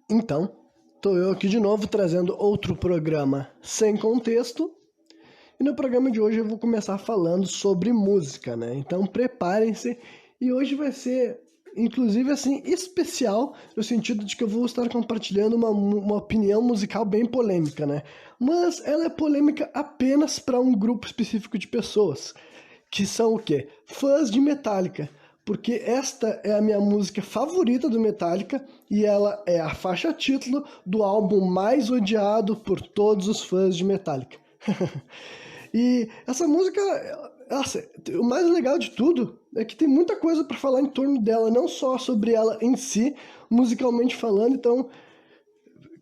Então, estou eu aqui de novo trazendo outro programa sem contexto. E no programa de hoje eu vou começar falando sobre música, né? Então preparem-se. E hoje vai ser, inclusive, assim, especial, no sentido de que eu vou estar compartilhando uma opinião musical bem polêmica, né? Mas ela é polêmica apenas para um grupo específico de pessoas, que são o quê? Fãs de Metallica. Porque esta é a minha música favorita do Metallica e ela é a faixa título do álbum mais odiado por todos os fãs de Metallica. E essa música, nossa, o mais legal de tudo é que tem muita coisa para falar em torno dela, não só sobre ela em si, musicalmente falando. Então,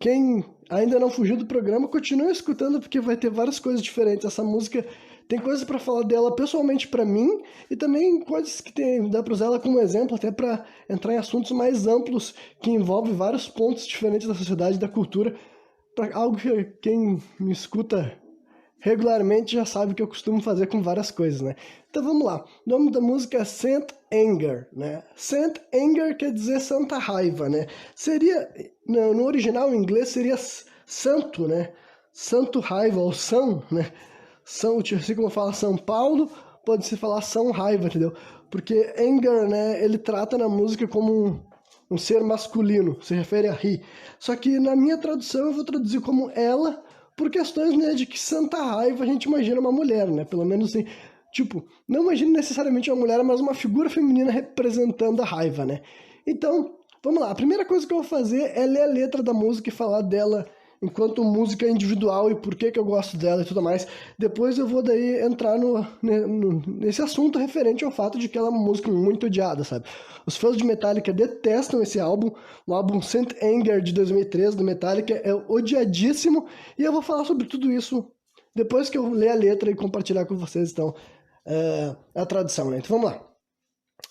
quem ainda não fugiu do programa, continue escutando porque vai ter várias coisas diferentes. Essa música tem coisas para falar dela pessoalmente para mim e também coisas que dá para usar ela como exemplo até para entrar em assuntos mais amplos que envolvem vários pontos diferentes da sociedade e da cultura, para algo que quem me escuta regularmente já sabe que eu costumo fazer com várias coisas, né? Então vamos lá. O nome da música é Saint Anger, né? Saint Anger quer dizer santa raiva, né? Seria, no original em inglês seria santo, né? Santo raiva, ou são, né? São, assim como fala São Paulo, pode-se falar São Raiva, entendeu? Porque anger, né, ele trata na música como um ser masculino, se refere a ri. Só que na minha tradução eu vou traduzir como ela, por questões, né, de que santa raiva a gente imagina uma mulher, né? Pelo menos assim, tipo, não imagina necessariamente uma mulher, mas uma figura feminina representando a raiva, né? Então, vamos lá. A primeira coisa que eu vou fazer é ler a letra da música e falar dela enquanto música individual e por que eu gosto dela e tudo mais. Depois eu vou daí entrar nesse assunto referente ao fato de que ela é uma música muito odiada, sabe? Os fãs de Metallica detestam esse álbum. O álbum Saint Anger de 2013 do Metallica é odiadíssimo e eu vou falar sobre tudo isso depois que eu ler a letra e compartilhar com vocês, então, a tradução, né? Então vamos lá.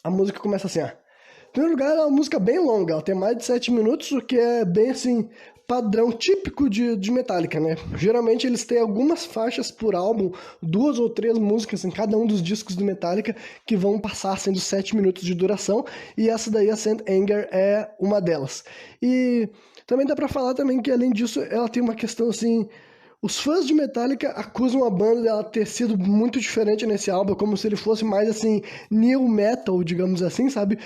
A música começa assim, ó. Em primeiro lugar, é uma música bem longa, ela tem mais de 7 minutos, o que é bem assim, padrão típico de Metallica, né? Geralmente eles têm algumas faixas por álbum, 2 ou 3 músicas em cada um dos discos do Metallica que vão passar sendo 7 minutos de duração, e essa daí, a Saint Anger, é uma delas. E também dá pra falar também que, além disso, ela tem uma questão assim. Os fãs de Metallica acusam a banda dela ter sido muito diferente nesse álbum, como se ele fosse mais assim, new metal, digamos assim, sabe?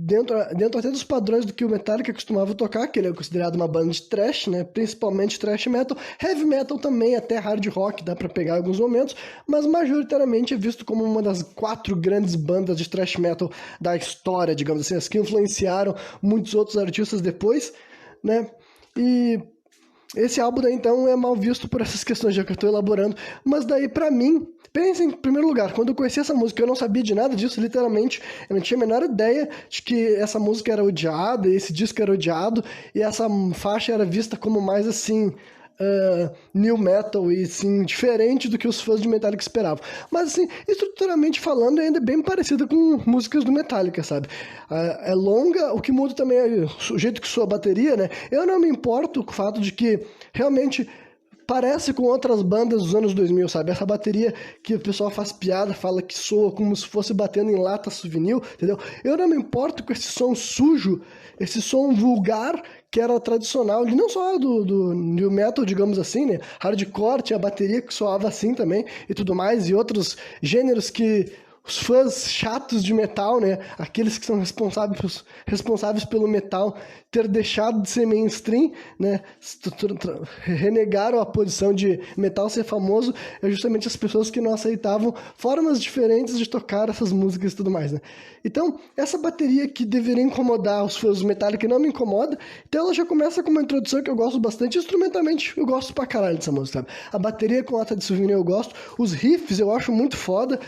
Dentro até dos padrões do que o Metallica costumava tocar, que ele é considerado uma banda de thrash, né? Principalmente thrash metal, heavy metal também, até hard rock, dá pra pegar em alguns momentos, mas majoritariamente é visto como uma das 4 grandes bandas de thrash metal da história, digamos assim, as que influenciaram muitos outros artistas depois, né? E esse álbum daí, então, é mal visto por essas questões já que eu tô elaborando, mas daí, pra mim, pensa em primeiro lugar, quando eu conheci essa música, eu não sabia de nada disso, literalmente, eu não tinha a menor ideia de que essa música era odiada, esse disco era odiado, e essa faixa era vista como mais, assim, new metal e, assim, diferente do que os fãs de Metallica esperavam. Mas, assim, estruturalmente falando, ainda é bem parecida com músicas do Metallica, sabe? É longa, o que muda também é o jeito que soa a bateria, né? Eu não me importo com o fato de que, realmente, parece com outras bandas dos anos 2000, sabe? Essa bateria que o pessoal faz piada, fala que soa como se fosse batendo em lata souvenir, entendeu? Eu não me importo com esse som sujo, esse som vulgar que era tradicional, e não só do new metal, digamos assim, né? Hardcore, tinha a bateria que soava assim também, e tudo mais, e outros gêneros que os fãs chatos de metal, né? Aqueles que são responsáveis pelo metal ter deixado de ser mainstream, né? Renegaram a posição de metal ser famoso, é justamente as pessoas que não aceitavam formas diferentes de tocar essas músicas e tudo mais, né? Então, essa bateria que deveria incomodar os fãs do Metallica não me incomoda, então ela já começa com uma introdução que eu gosto bastante, instrumentalmente eu gosto pra caralho dessa música, sabe? A bateria com lata de souvenir eu gosto, os riffs eu acho muito foda,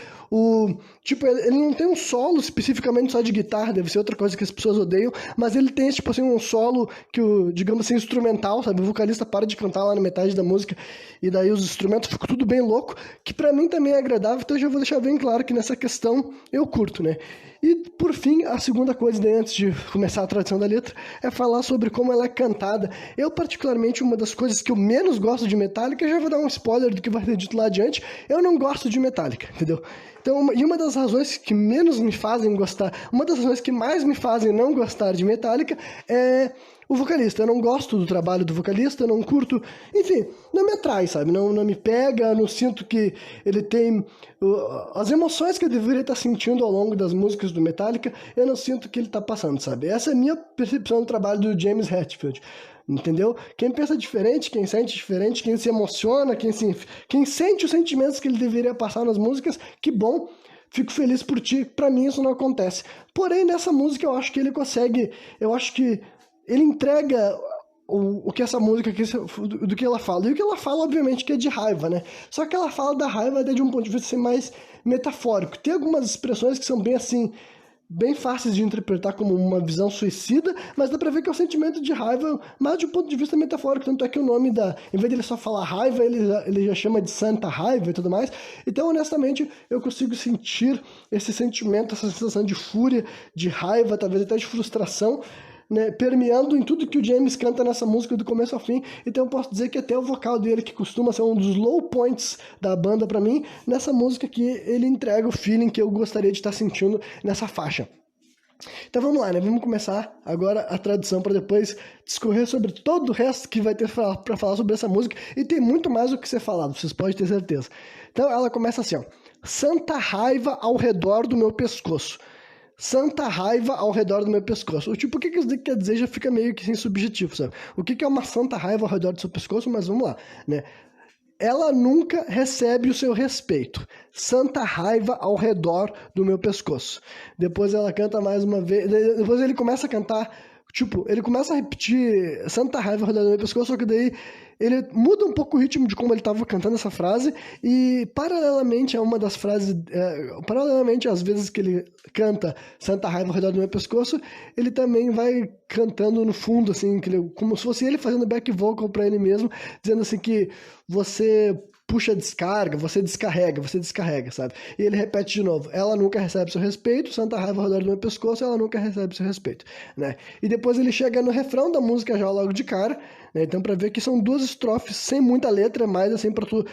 tipo, ele não tem um solo especificamente só de guitarra, deve ser outra coisa que as pessoas odeiam, mas ele tem, tipo assim, um solo que, digamos assim, instrumental, sabe? O vocalista para de cantar lá na metade da música, e daí os instrumentos ficam tudo bem louco, que pra mim também é agradável, então eu já vou deixar bem claro que nessa questão eu curto, né? E, por fim, a segunda coisa, daí, antes de começar a tradução da letra, é falar sobre como ela é cantada. Eu, particularmente, uma das coisas que eu menos gosto de Metallica, já vou dar um spoiler do que vai ser dito lá adiante, eu não gosto de Metallica, entendeu? Então, e uma das razões que menos me fazem gostar, uma das razões que mais me fazem não gostar de Metallica é o vocalista. Eu não gosto do trabalho do vocalista, não curto, enfim, não me atrai, sabe? Não me pega, não sinto que ele tem as emoções que eu deveria estar sentindo ao longo das músicas do Metallica, eu não sinto que ele está passando, sabe? Essa é a minha percepção do trabalho do James Hetfield. Entendeu? Quem pensa diferente, quem sente diferente, quem se emociona, quem sente os sentimentos que ele deveria passar nas músicas, que bom, fico feliz por ti. Pra mim isso não acontece. Porém, nessa música eu acho que ele consegue, eu acho que ele entrega o que essa música, do que ela fala. E o que ela fala, obviamente, que é de raiva, né? Só que ela fala da raiva até de um ponto de vista assim, mais metafórico. Tem algumas expressões que são bem assim, bem fáceis de interpretar como uma visão suicida, mas dá pra ver que é um sentimento de raiva, mas de um ponto de vista metafórico, tanto é que o nome em vez dele só falar raiva, ele já chama de santa raiva e tudo mais. Então, honestamente, eu consigo sentir esse sentimento, essa sensação de fúria, de raiva, talvez até de frustração, né, permeando em tudo que o James canta nessa música do começo ao fim. Então eu posso dizer que até o vocal dele, que costuma ser um dos low points da banda pra mim, nessa música aqui ele entrega o feeling que eu gostaria de estar sentindo nessa faixa. Então vamos lá, né? Vamos começar agora a tradução para depois discorrer sobre todo o resto que vai ter para falar sobre essa música, e tem muito mais do que ser falado, vocês podem ter certeza. Então ela começa assim, ó: santa raiva ao redor do meu pescoço. Santa raiva ao redor do meu pescoço. Tipo, o que isso quer dizer já fica meio que sem subjetivo, sabe? O que é uma santa raiva ao redor do seu pescoço? Mas vamos lá, né? Ela nunca recebe o seu respeito. Santa raiva ao redor do meu pescoço. Depois ela canta mais uma vez. Depois ele começa a cantar. Tipo, ele começa a repetir santa raiva ao redor do meu pescoço, só que daí ele muda um pouco o ritmo de como ele estava cantando essa frase, e paralelamente a uma das frases, paralelamente às vezes que ele canta santa raiva ao redor do meu pescoço, ele também vai cantando no fundo, assim, como se fosse ele fazendo back vocal para ele mesmo, dizendo assim que você puxa descarga, você descarrega, sabe? E ele repete de novo: ela nunca recebe seu respeito, santa raiva ao redor do meu pescoço, ela nunca recebe seu respeito, né? E depois ele chega no refrão da música já logo de cara, né? Então pra ver que são duas estrofes sem muita letra, mas assim pra tu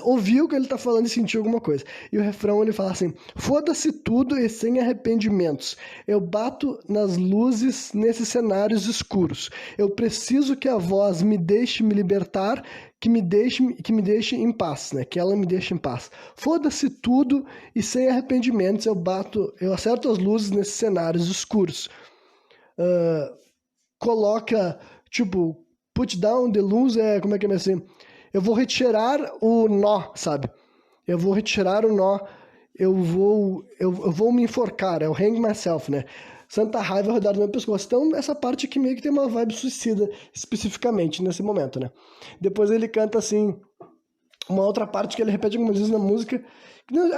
ouvir o que ele tá falando e sentir alguma coisa. E o refrão ele fala assim: foda-se tudo e sem arrependimentos. Eu bato nas luzes nesses cenários escuros. Eu preciso que a voz me deixe me libertar, que me deixe em paz, né? Que ela me deixe em paz. Foda-se tudo e sem arrependimentos eu acerto as luzes nesses cenários escuros. Coloca, tipo, put down the luz, como é que é assim? Eu vou retirar o nó, sabe? Eu vou retirar o nó, eu vou me enforcar, é o hang myself, né? Santa raiva ao redor do meu pescoço. Então, essa parte aqui meio que tem uma vibe suicida, especificamente, nesse momento, né? Depois ele canta, assim, uma outra parte que ele repete algumas vezes na música.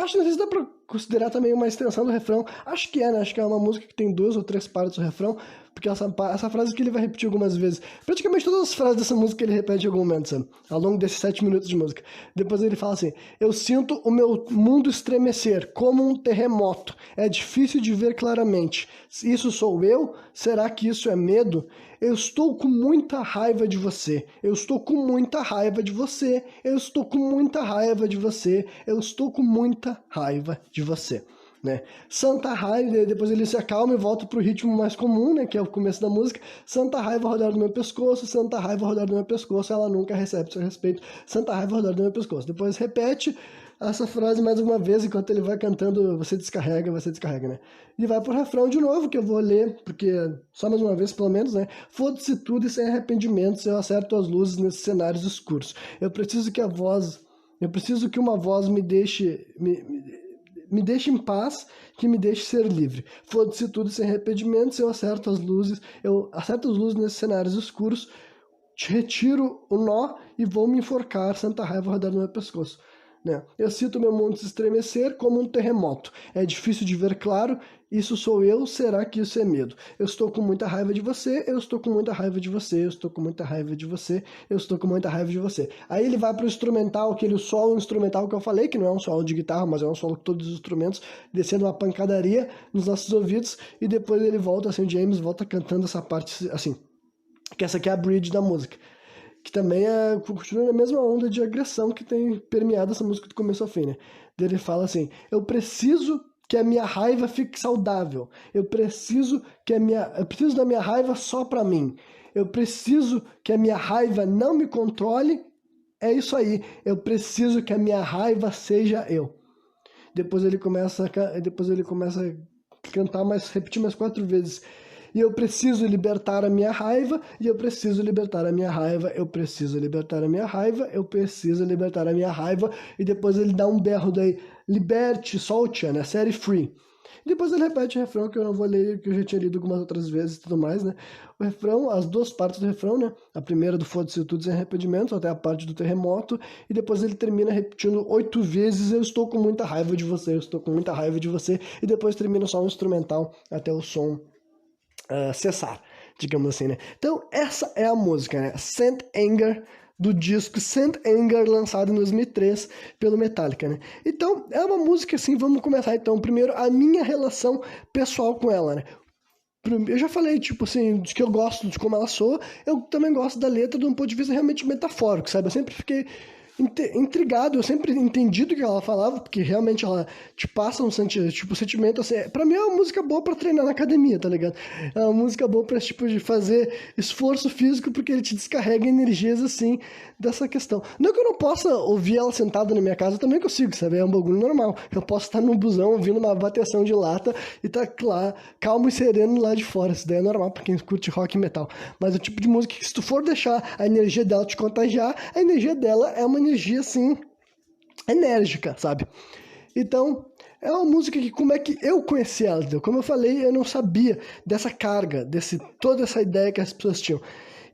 Acho que não sei se dá pra considerar também uma extensão do refrão. Acho que é, né? Acho que é uma música que tem 2 ou 3 partes do refrão, porque essa frase que ele vai repetir algumas vezes. Praticamente todas as frases dessa música ele repete em algum momento, sabe? Ao longo desses 7 minutos de música. Depois ele fala assim: eu sinto o meu mundo estremecer, como um terremoto. É difícil de ver claramente. Isso sou eu? Será que isso é medo? Eu estou com muita raiva de você. Eu estou com muita raiva de você. Eu estou com muita raiva de você. Eu estou com muita raiva de você, né? Santa raiva, depois ele se acalma e volta pro ritmo mais comum, né, que é o começo da música. Santa raiva ao redor do meu pescoço, santa raiva ao redor do meu pescoço, ela nunca recebe seu respeito. Santa raiva ao redor do meu pescoço. Depois repete essa frase mais uma vez, enquanto ele vai cantando você descarrega, né? E vai pro refrão de novo, que eu vou ler, porque só mais uma vez, pelo menos, né? Foda-se tudo e sem arrependimentos, eu acerto as luzes nesses cenários escuros. Eu preciso que uma voz me deixe em paz, que me deixe ser livre. Foda-se tudo sem arrependimentos, eu acerto as luzes nesses cenários escuros, retiro o nó e vou me enforcar, santa raiva ao redor do meu pescoço. Né? Eu sinto meu mundo se estremecer como um terremoto. É difícil de ver claro. Isso sou eu? Será que isso é medo? Eu estou com muita raiva de você. Eu estou com muita raiva de você. Eu estou com muita raiva de você. Eu estou com muita raiva de você. Aí ele vai pro instrumental, aquele solo instrumental que eu falei, que não é um solo de guitarra, mas é um solo com todos os instrumentos, descendo uma pancadaria nos nossos ouvidos. E depois ele volta, assim, o James volta cantando essa parte, assim, que essa aqui é a bridge da música, que também continua na mesma onda de agressão que tem permeado essa música do começo ao fim, né? Ele fala assim: eu preciso que a minha raiva fique saudável. Eu preciso da minha raiva só pra mim. Eu preciso que a minha raiva não me controle. É isso aí. Eu preciso que a minha raiva seja eu. Depois ele começa a cantar repetir mais 4 vezes. E eu preciso libertar a minha raiva, e eu preciso libertar a minha raiva, eu preciso libertar a minha raiva, eu preciso libertar a minha raiva. E depois ele dá um berro daí, liberte, solte-a, né? Set it free. Depois ele repete o refrão, que eu não vou ler, que eu já tinha lido algumas outras vezes e tudo mais, né? O refrão, as 2 partes do refrão, né? A primeira do foda-se tudo sem arrependimento, até a parte do terremoto, e depois ele termina repetindo 8 vezes, eu estou com muita raiva de você, eu estou com muita raiva de você, e depois termina só um instrumental até o som cessar, digamos assim, né? Então, essa é a música, né? Saint Anger, do disco Saint Anger, lançado em 2003 pelo Metallica, né? Então, é uma música assim, vamos começar então, primeiro, a minha relação pessoal com ela, né? Eu já falei, tipo assim, de que eu gosto de como ela soa, eu também gosto da letra de um ponto de vista realmente metafórico, sabe? Eu sempre fiquei intrigado, eu sempre entendi do que ela falava, porque realmente ela te passa um sentimento assim. Pra mim é uma música boa pra treinar na academia, tá ligado? É uma música boa pra, tipo, de fazer esforço físico, porque ele te descarrega energias, assim, dessa questão. Não que eu não possa ouvir ela sentada na minha casa, eu também consigo, sabe? É um bagulho normal. Eu posso estar no busão ouvindo uma bateção de lata e tá lá, calmo e sereno lá de fora. Isso daí é normal pra quem curte rock e metal. Mas o tipo de música que, se tu for deixar a energia dela te contagiar, a energia dela é uma energia, assim, enérgica, sabe? Então, é uma música que, como é que eu conheci ela, entendeu? Como eu falei, eu não sabia dessa carga, toda essa ideia que as pessoas tinham.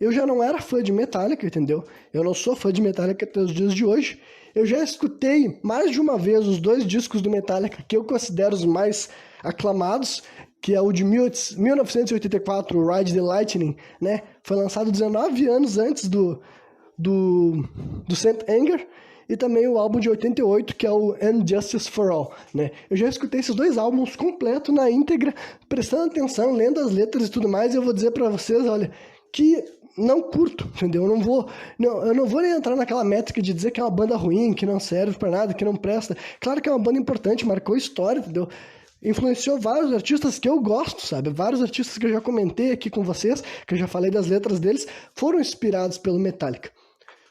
Eu já não era fã de Metallica, entendeu? Eu não sou fã de Metallica até os dias de hoje. Eu já escutei mais de uma vez os 2 discos do Metallica que eu considero os mais aclamados, que é o de 1984, o Ride the Lightning, né? Foi lançado 19 anos antes do Saint Anger, e também o álbum de 88, que é o And Justice for All, né? Eu já escutei esses 2 álbuns completos, na íntegra, prestando atenção, lendo as letras e tudo mais, e eu vou dizer pra vocês, olha, que não curto, entendeu? Eu não vou nem entrar naquela métrica de dizer que é uma banda ruim, que não serve pra nada, que não presta. Claro que é uma banda importante, marcou história, entendeu? Influenciou vários artistas que eu gosto, sabe? Vários artistas que eu já comentei aqui com vocês, que eu já falei das letras deles, foram inspirados pelo Metallica.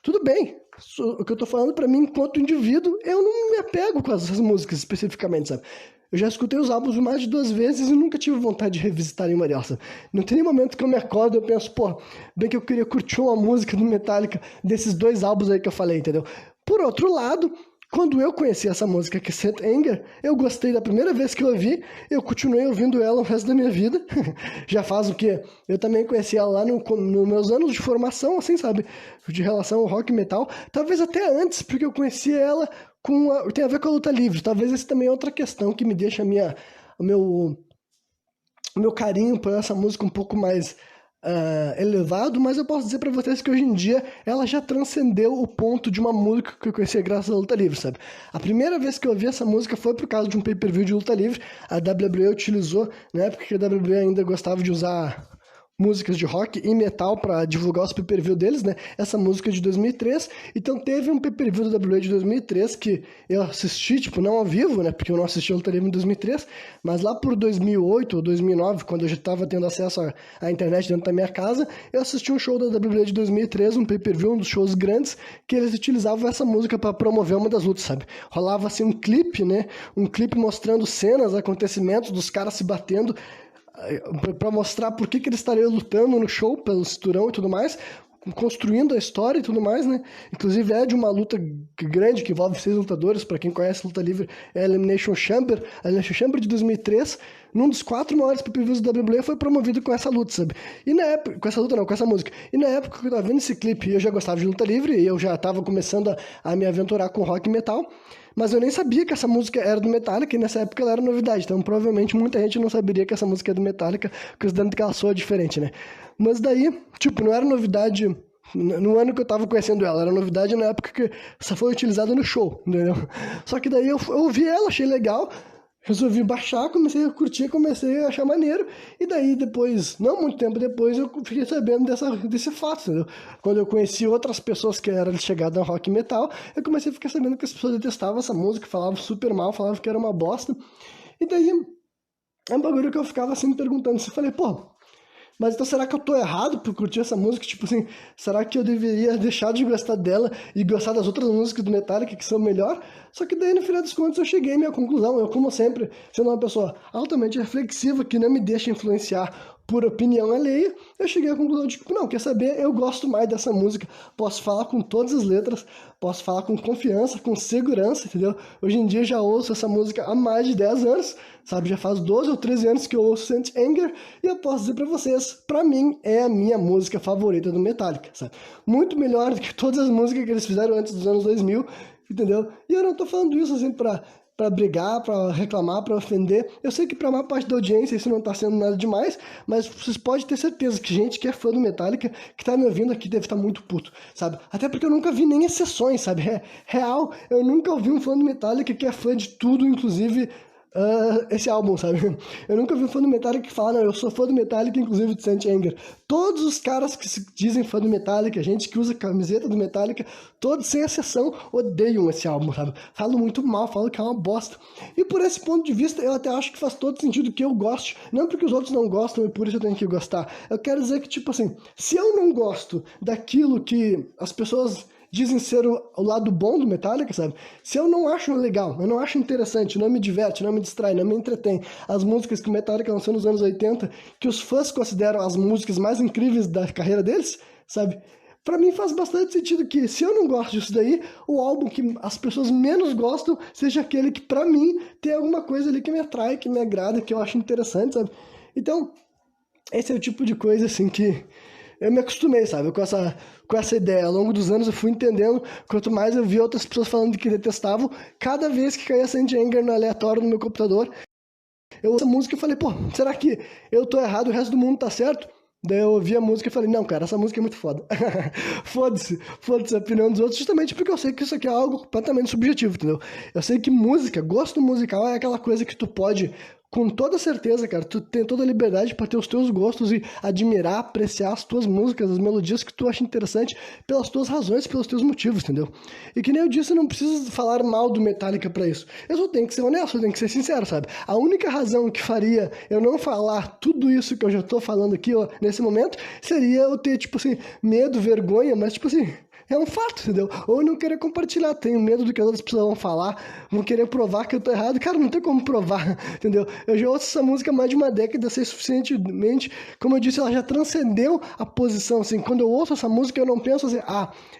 Tudo bem, o que eu tô falando pra mim, enquanto indivíduo, eu não me apego com essas músicas especificamente, sabe? Eu já escutei os álbuns mais de 2 vezes e nunca tive vontade de revisitar nenhuma delas, sabe? Não tem nem momento que eu me acordo e eu penso, pô, bem que eu queria curtir uma música do Metallica desses 2 álbuns aí que eu falei, entendeu? Por outro lado, quando eu conheci essa música, que é Saint Anger, eu gostei da primeira vez que eu ouvi, eu continuei ouvindo ela o resto da minha vida. Já faz o quê? Eu também conheci ela lá nos meus anos de formação, assim, sabe? De relação ao rock e metal. Talvez até antes, porque eu conheci ela tem a ver com a luta livre. Talvez essa também é outra questão que me deixa o meu carinho por essa música um pouco mais elevado, mas eu posso dizer pra vocês que hoje em dia ela já transcendeu o ponto de uma música que eu conheci graças à luta livre, sabe? A primeira vez que eu ouvi essa música foi por causa de um pay-per-view de luta livre. A WWE utilizou, na época que a WWE ainda gostava de usar músicas de rock e metal para divulgar os pay-per-view deles, né? Essa música é de 2003, então teve um pay-per-view da WWE de 2003 que eu assisti, tipo, não ao vivo, né? Porque eu não assisti o Luta Livre em 2003, mas lá por 2008 ou 2009, quando eu já estava tendo acesso à internet dentro da minha casa, eu assisti um show da WWE de 2003, um pay-per-view, um dos shows grandes, que eles utilizavam essa música para promover uma das lutas, sabe? Rolava assim um clipe, né? Um clipe mostrando cenas, acontecimentos dos caras se batendo, para mostrar por que eles estariam lutando no show pelo cinturão e tudo mais, construindo a história e tudo mais, né? Inclusive é de uma luta grande que envolve 6 lutadores. Para quem conhece luta livre, é a Elimination Chamber. A Elimination Chamber de 2003, num dos 4 maiores pay-per-views da WWE, foi promovido com essa luta, sabe? E na época, com essa luta não, com essa música. E na época que eu tava vendo esse clipe, eu já gostava de luta livre, e eu já tava começando a me aventurar com rock e metal, mas eu nem sabia que essa música era do Metallica, e nessa época ela era novidade. Então provavelmente muita gente não saberia que essa música é do Metallica, considerando que ela soa diferente, né? Mas daí, tipo, não era novidade no ano que eu tava conhecendo ela, era novidade na época que essa foi utilizada no show, entendeu? Só que daí eu ouvi ela, achei legal, resolvi baixar, comecei a curtir, comecei a achar maneiro, e daí depois, não muito tempo depois, eu fiquei sabendo desse fato, entendeu? Quando eu conheci outras pessoas que eram chegadas ao rock e metal, eu comecei a ficar sabendo que as pessoas detestavam essa música, falavam super mal, falavam que era uma bosta, e daí é um bagulho que eu ficava assim me perguntando, eu falei, pô, Mas então será que eu tô errado por curtir essa música? Tipo assim, será que eu deveria deixar de gostar dela e gostar das outras músicas do Metallica que são melhor? Só que daí, no final das contas, eu cheguei à minha conclusão. Eu, como sempre, sendo uma pessoa altamente reflexiva, que não me deixa influenciar por opinião alheia, eu cheguei à conclusão de que, não, quer saber, eu gosto mais dessa música, posso falar com todas as letras, posso falar com confiança, com segurança, entendeu? Hoje em dia eu já ouço essa música há mais de 10 anos, sabe? Já faz 12 ou 13 anos que eu ouço Saint Anger, e eu posso dizer pra vocês, pra mim, é a minha música favorita do Metallica, sabe? Muito melhor do que todas as músicas que eles fizeram antes dos anos 2000, entendeu? E eu não tô falando isso assim pra brigar, pra reclamar, pra ofender. Eu sei que pra maior parte da audiência isso não tá sendo nada demais, mas vocês podem ter certeza que gente que é fã do Metallica, que tá me ouvindo aqui, deve estar muito puto, sabe? Até porque eu nunca vi nem exceções, sabe? É real, eu nunca ouvi um fã do Metallica que é fã de tudo, inclusive esse álbum, sabe? Eu nunca vi um fã do Metallica que fala, não, eu sou fã do Metallica, inclusive de Saint Anger. Todos os caras que se dizem fã do Metallica, gente que usa camiseta do Metallica, todos, sem exceção, odeiam esse álbum, sabe? Falam muito mal, falam que é uma bosta. E por esse ponto de vista, eu até acho que faz todo sentido que eu goste. Não porque os outros não gostam e por isso eu tenho que gostar. Eu quero dizer que, tipo assim, se eu não gosto daquilo que as pessoas dizem ser o lado bom do Metallica, sabe? Se eu não acho legal, eu não acho interessante, não me diverte, não me distrai, não me entretém, as músicas que o Metallica lançou nos anos 80, que os fãs consideram as músicas mais incríveis da carreira deles, sabe? Pra mim faz bastante sentido que, se eu não gosto disso daí, o álbum que as pessoas menos gostam seja aquele que, pra mim, tem alguma coisa ali que me atrai, que me agrada, que eu acho interessante, sabe? Então, esse é o tipo de coisa, assim, que eu me acostumei, sabe, com essa ideia. Ao longo dos anos eu fui entendendo, quanto mais eu vi outras pessoas falando que detestavam, cada vez que caía Saint Anger no aleatório no meu computador, eu ouço a música e falei, pô, será que eu tô errado, o resto do mundo tá certo? Daí eu ouvi a música e falei, não, cara, essa música é muito foda. Foda-se a opinião dos outros, justamente porque eu sei que isso aqui é algo completamente subjetivo, entendeu? Eu sei que música, gosto musical é aquela coisa que tu pode, com toda certeza, cara, tu tem toda a liberdade para ter os teus gostos e admirar, apreciar as tuas músicas, as melodias que tu acha interessante, pelas tuas razões, pelos teus motivos, entendeu? E que nem eu disse, eu não preciso falar mal do Metallica pra isso. Eu só tenho que ser honesto, eu tenho que ser sincero, sabe? A única razão que faria eu não falar tudo isso que eu já tô falando aqui, ó, nesse momento, seria eu ter, tipo assim, medo, vergonha, mas, tipo assim, é um fato, entendeu? Ou eu não querer compartilhar, tenho medo do que as outras pessoas vão falar, vão querer provar que eu tô errado. Cara, não tem como provar, entendeu? Eu já ouço essa música há mais de uma década, sei suficientemente, como eu disse, ela já transcendeu a posição, assim, quando eu ouço essa música eu não penso assim,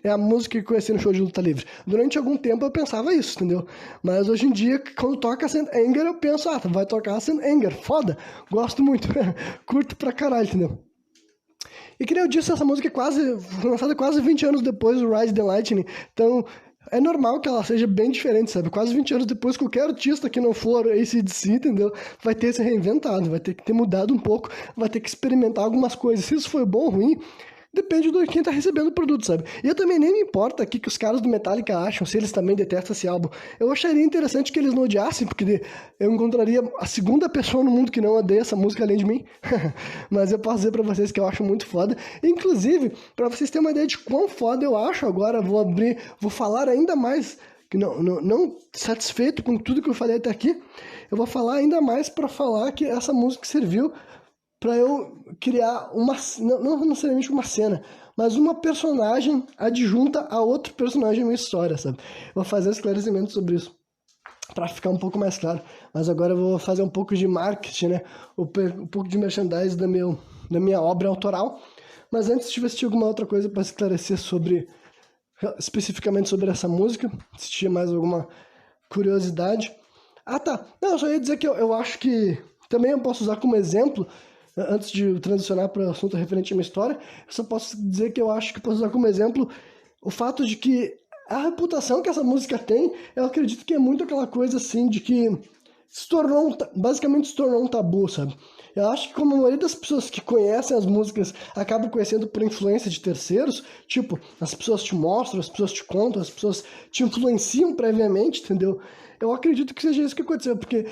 é a música que eu conheci no show de luta livre. Durante algum tempo eu pensava isso, entendeu? Mas hoje em dia, quando toca Saint Anger, eu penso, vai tocar Saint Anger, foda, gosto muito, curto pra caralho, entendeu? E que nem eu disse, essa música foi lançada quase 20 anos depois do Rise the Lightning, então é normal que ela seja bem diferente, sabe? Quase 20 anos depois, qualquer artista que não for AC/DC, entendeu? Vai ter se reinventado, vai ter que ter mudado um pouco, vai ter que experimentar algumas coisas. Se isso foi bom ou ruim, depende de quem tá recebendo o produto, sabe? E eu também nem me importa aqui que os caras do Metallica acham, se eles também detestam esse álbum. Eu acharia interessante que eles não odiassem, porque eu encontraria a segunda pessoa no mundo que não odeia essa música além de mim. Mas eu posso dizer pra vocês que eu acho muito foda. Inclusive, pra vocês terem uma ideia de quão foda eu acho agora, vou falar ainda mais, que não satisfeito com tudo que eu falei até aqui, eu vou falar ainda mais pra falar que essa música serviu pra eu criar não necessariamente uma cena, mas uma personagem adjunta a outro personagem na história, sabe? Vou fazer esclarecimento sobre isso, pra ficar um pouco mais claro. Mas agora eu vou fazer um pouco de marketing, né? Um pouco de merchandise da minha obra autoral. Mas antes, se tivesse alguma outra coisa pra esclarecer especificamente sobre essa música, se tinha mais alguma curiosidade. Tá. Não, eu só ia dizer que eu acho que também eu posso usar como exemplo, antes de transicionar para o assunto referente à minha história, eu só posso dizer que eu acho que posso usar como exemplo o fato de que a reputação que essa música tem, eu acredito que é muito aquela coisa assim de que basicamente se tornou um tabu, sabe? Eu acho que como a maioria das pessoas que conhecem as músicas acabam conhecendo por influência de terceiros, tipo, as pessoas te mostram, as pessoas te contam, as pessoas te influenciam previamente, entendeu? Eu acredito que seja isso que aconteceu, porque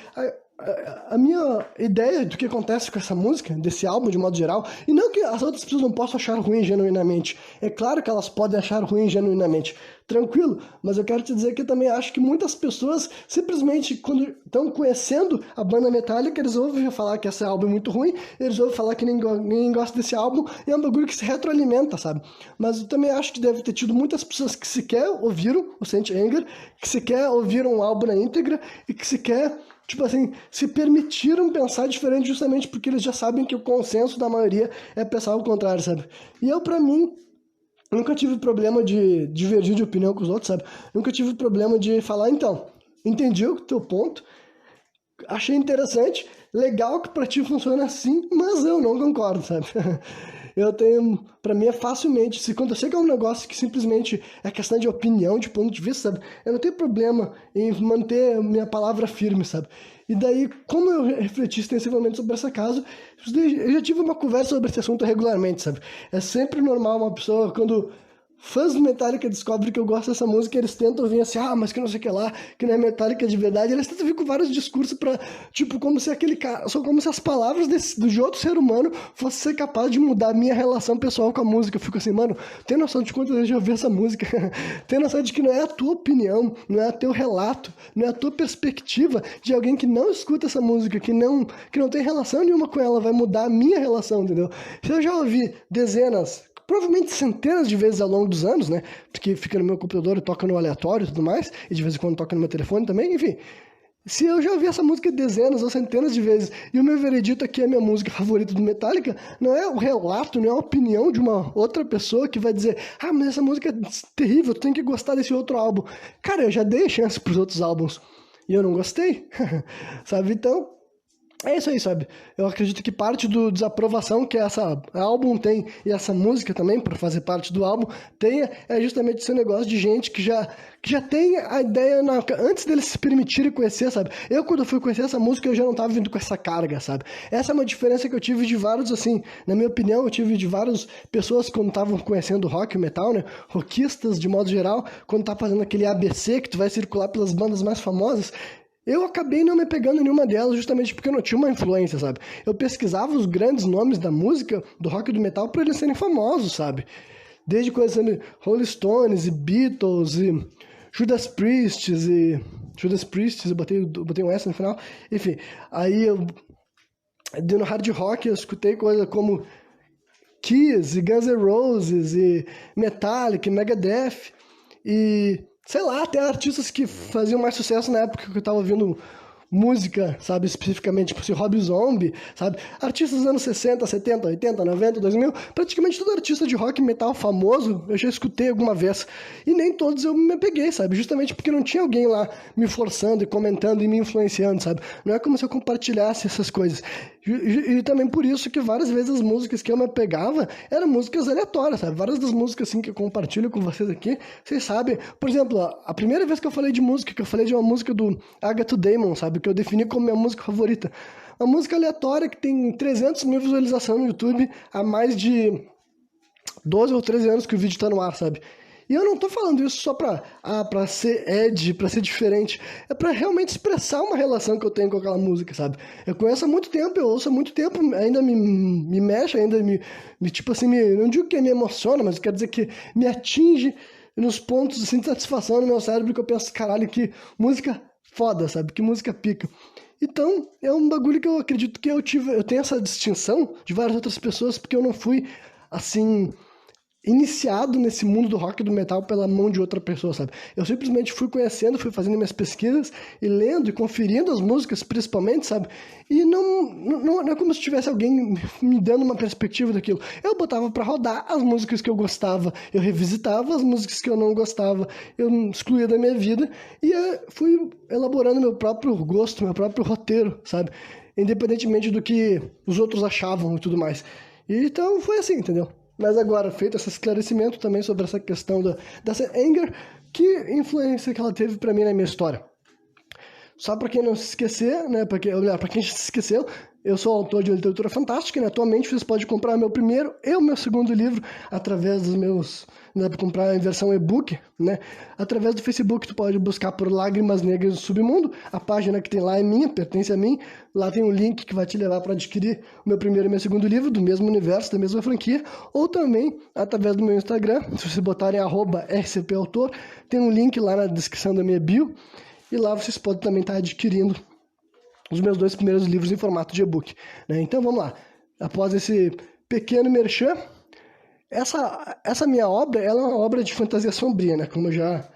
a minha ideia do que acontece com essa música, desse álbum de modo geral, e não que as outras pessoas não possam achar ruim genuinamente. É claro que elas podem achar ruim genuinamente, tranquilo, mas eu quero te dizer que eu também acho que muitas pessoas simplesmente, quando estão conhecendo a banda Metallica, eles ouvem falar que esse álbum é muito ruim, eles ouvem falar que ninguém gosta desse álbum, e é um bagulho que se retroalimenta, sabe? Mas eu também acho que deve ter tido muitas pessoas que sequer ouviram o Saint Anger, que sequer ouviram o álbum na íntegra, e que sequer, tipo assim, se permitiram pensar diferente justamente porque eles já sabem que o consenso da maioria é pensar o contrário, sabe? E eu, pra mim, nunca tive problema de divergir de opinião com os outros, sabe? Nunca tive problema de falar, então, entendi o teu ponto, achei interessante, legal que pra ti funciona assim, mas eu não concordo, sabe? Eu tenho, pra mim é facilmente, se quando eu sei que é um negócio que simplesmente é questão de opinião, de ponto de vista, sabe? Eu não tenho problema em manter minha palavra firme, sabe? E daí, como eu refleti extensivamente sobre esse caso, eu já tive uma conversa sobre esse assunto regularmente, sabe? É sempre normal uma pessoa, quando fãs do Metallica descobrem que eu gosto dessa música, eles tentam vir assim, mas que não sei o que lá, que não é Metallica de verdade, eles tentam vir com vários discursos pra, tipo, como se aquele cara, como se as palavras de outro ser humano fossem ser capazes de mudar a minha relação pessoal com a música. Eu fico assim, mano, tem noção de quantas vezes eu já ouvi essa música? Tem noção de que não é a tua opinião, não é o teu relato, não é a tua perspectiva de alguém que não escuta essa música, que não tem relação nenhuma com ela, vai mudar a minha relação, entendeu? Se eu já ouvi dezenas, provavelmente centenas de vezes ao longo dos anos, né? Porque fica no meu computador e toca no aleatório e tudo mais, e de vez em quando toca no meu telefone também, enfim. Se eu já ouvi essa música dezenas ou centenas de vezes, e o meu veredito aqui é a minha música favorita do Metallica, não é o relato, não é a opinião de uma outra pessoa que vai dizer, mas essa música é terrível, tu tem que gostar desse outro álbum. Cara, eu já dei chance pros outros álbuns, e eu não gostei, sabe? Então, é isso aí, sabe? Eu acredito que parte do desaprovação que essa álbum tem, e essa música também, para fazer parte do álbum, tenha, é justamente esse negócio de gente que já tem a ideia antes deles se permitirem conhecer, sabe? Eu, quando fui conhecer essa música, eu já não tava vindo com essa carga, sabe? Essa é uma diferença que eu tive de vários, assim, na minha opinião, eu tive de várias pessoas quando estavam conhecendo rock e metal, né? Rockistas, de modo geral, quando tá fazendo aquele ABC que tu vai circular pelas bandas mais famosas. Eu acabei não me pegando em nenhuma delas justamente porque eu não tinha uma influência, sabe? Eu pesquisava os grandes nomes da música, do rock e do metal, para eles serem famosos, sabe? Desde coisas como Rolling Stones e Beatles e Judas Priest, eu botei um S no final, enfim. Aí eu, no hard rock, eu escutei coisas como Kiss e Guns N' Roses e Metallica e Megadeth e sei lá, até artistas que faziam mais sucesso na época que eu tava ouvindo música, sabe, especificamente, tipo assim, Rob Zombie, sabe, artistas dos anos 60, 70, 80, 90, 2000, praticamente todo artista de rock e metal famoso eu já escutei alguma vez, e nem todos eu me peguei, sabe, justamente porque não tinha alguém lá me forçando e comentando e me influenciando, sabe, não é como se eu compartilhasse essas coisas, e também por isso que várias vezes as músicas que eu me pegava eram músicas aleatórias, sabe, várias das músicas assim que eu compartilho com vocês aqui, vocês sabem, por exemplo, a primeira vez que eu falei de música, que eu falei de uma música do Agatha Damon, sabe, que eu defini como minha música favorita. Uma música aleatória que tem 300 mil visualizações no YouTube há mais de 12 ou 13 anos que o vídeo tá no ar, sabe? E eu não tô falando isso só pra ser edgy, pra ser diferente. É pra realmente expressar uma relação que eu tenho com aquela música, sabe? Eu conheço há muito tempo, eu ouço há muito tempo, ainda me mexe, ainda tipo assim, não digo que me emociona, mas quero dizer que me atinge nos pontos assim, de satisfação no meu cérebro que eu penso, caralho, que música foda, sabe? Que música pica. Então, é um bagulho que eu acredito que eu tenho essa distinção de várias outras pessoas, porque eu não fui, assim, iniciado nesse mundo do rock e do metal pela mão de outra pessoa, sabe? Eu simplesmente fui conhecendo, fui fazendo minhas pesquisas e lendo e conferindo as músicas, principalmente, sabe? E não é como se tivesse alguém me dando uma perspectiva daquilo. Eu botava pra rodar as músicas que eu gostava, eu revisitava as músicas que eu não gostava, eu excluía da minha vida e fui elaborando meu próprio gosto, meu próprio roteiro, sabe? Independentemente do que os outros achavam e tudo mais. E então foi assim, entendeu? Mas agora, feito esse esclarecimento também sobre essa questão dessa Anger, que influência que ela teve pra mim na minha história? só para quem não se esquecer, né, para quem se esqueceu, eu sou autor de literatura fantástica, né? Atualmente você pode comprar meu primeiro e o meu segundo livro através dos meus, né, para comprar em versão e-book, né? Através do Facebook tu pode buscar por Lágrimas Negras do Submundo, a página que tem lá é minha, pertence a mim. Lá tem um link que vai te levar para adquirir o meu primeiro e meu segundo livro do mesmo universo, da mesma franquia, ou também através do meu Instagram, se vocês botarem @rcpautor, tem um link lá na descrição da minha bio, e lá vocês podem também estar adquirindo os meus 2 primeiros livros em formato de e-book, né? Então vamos lá. Após esse pequeno merchan, essa minha obra, ela é uma obra de fantasia sombria, né? Como eu já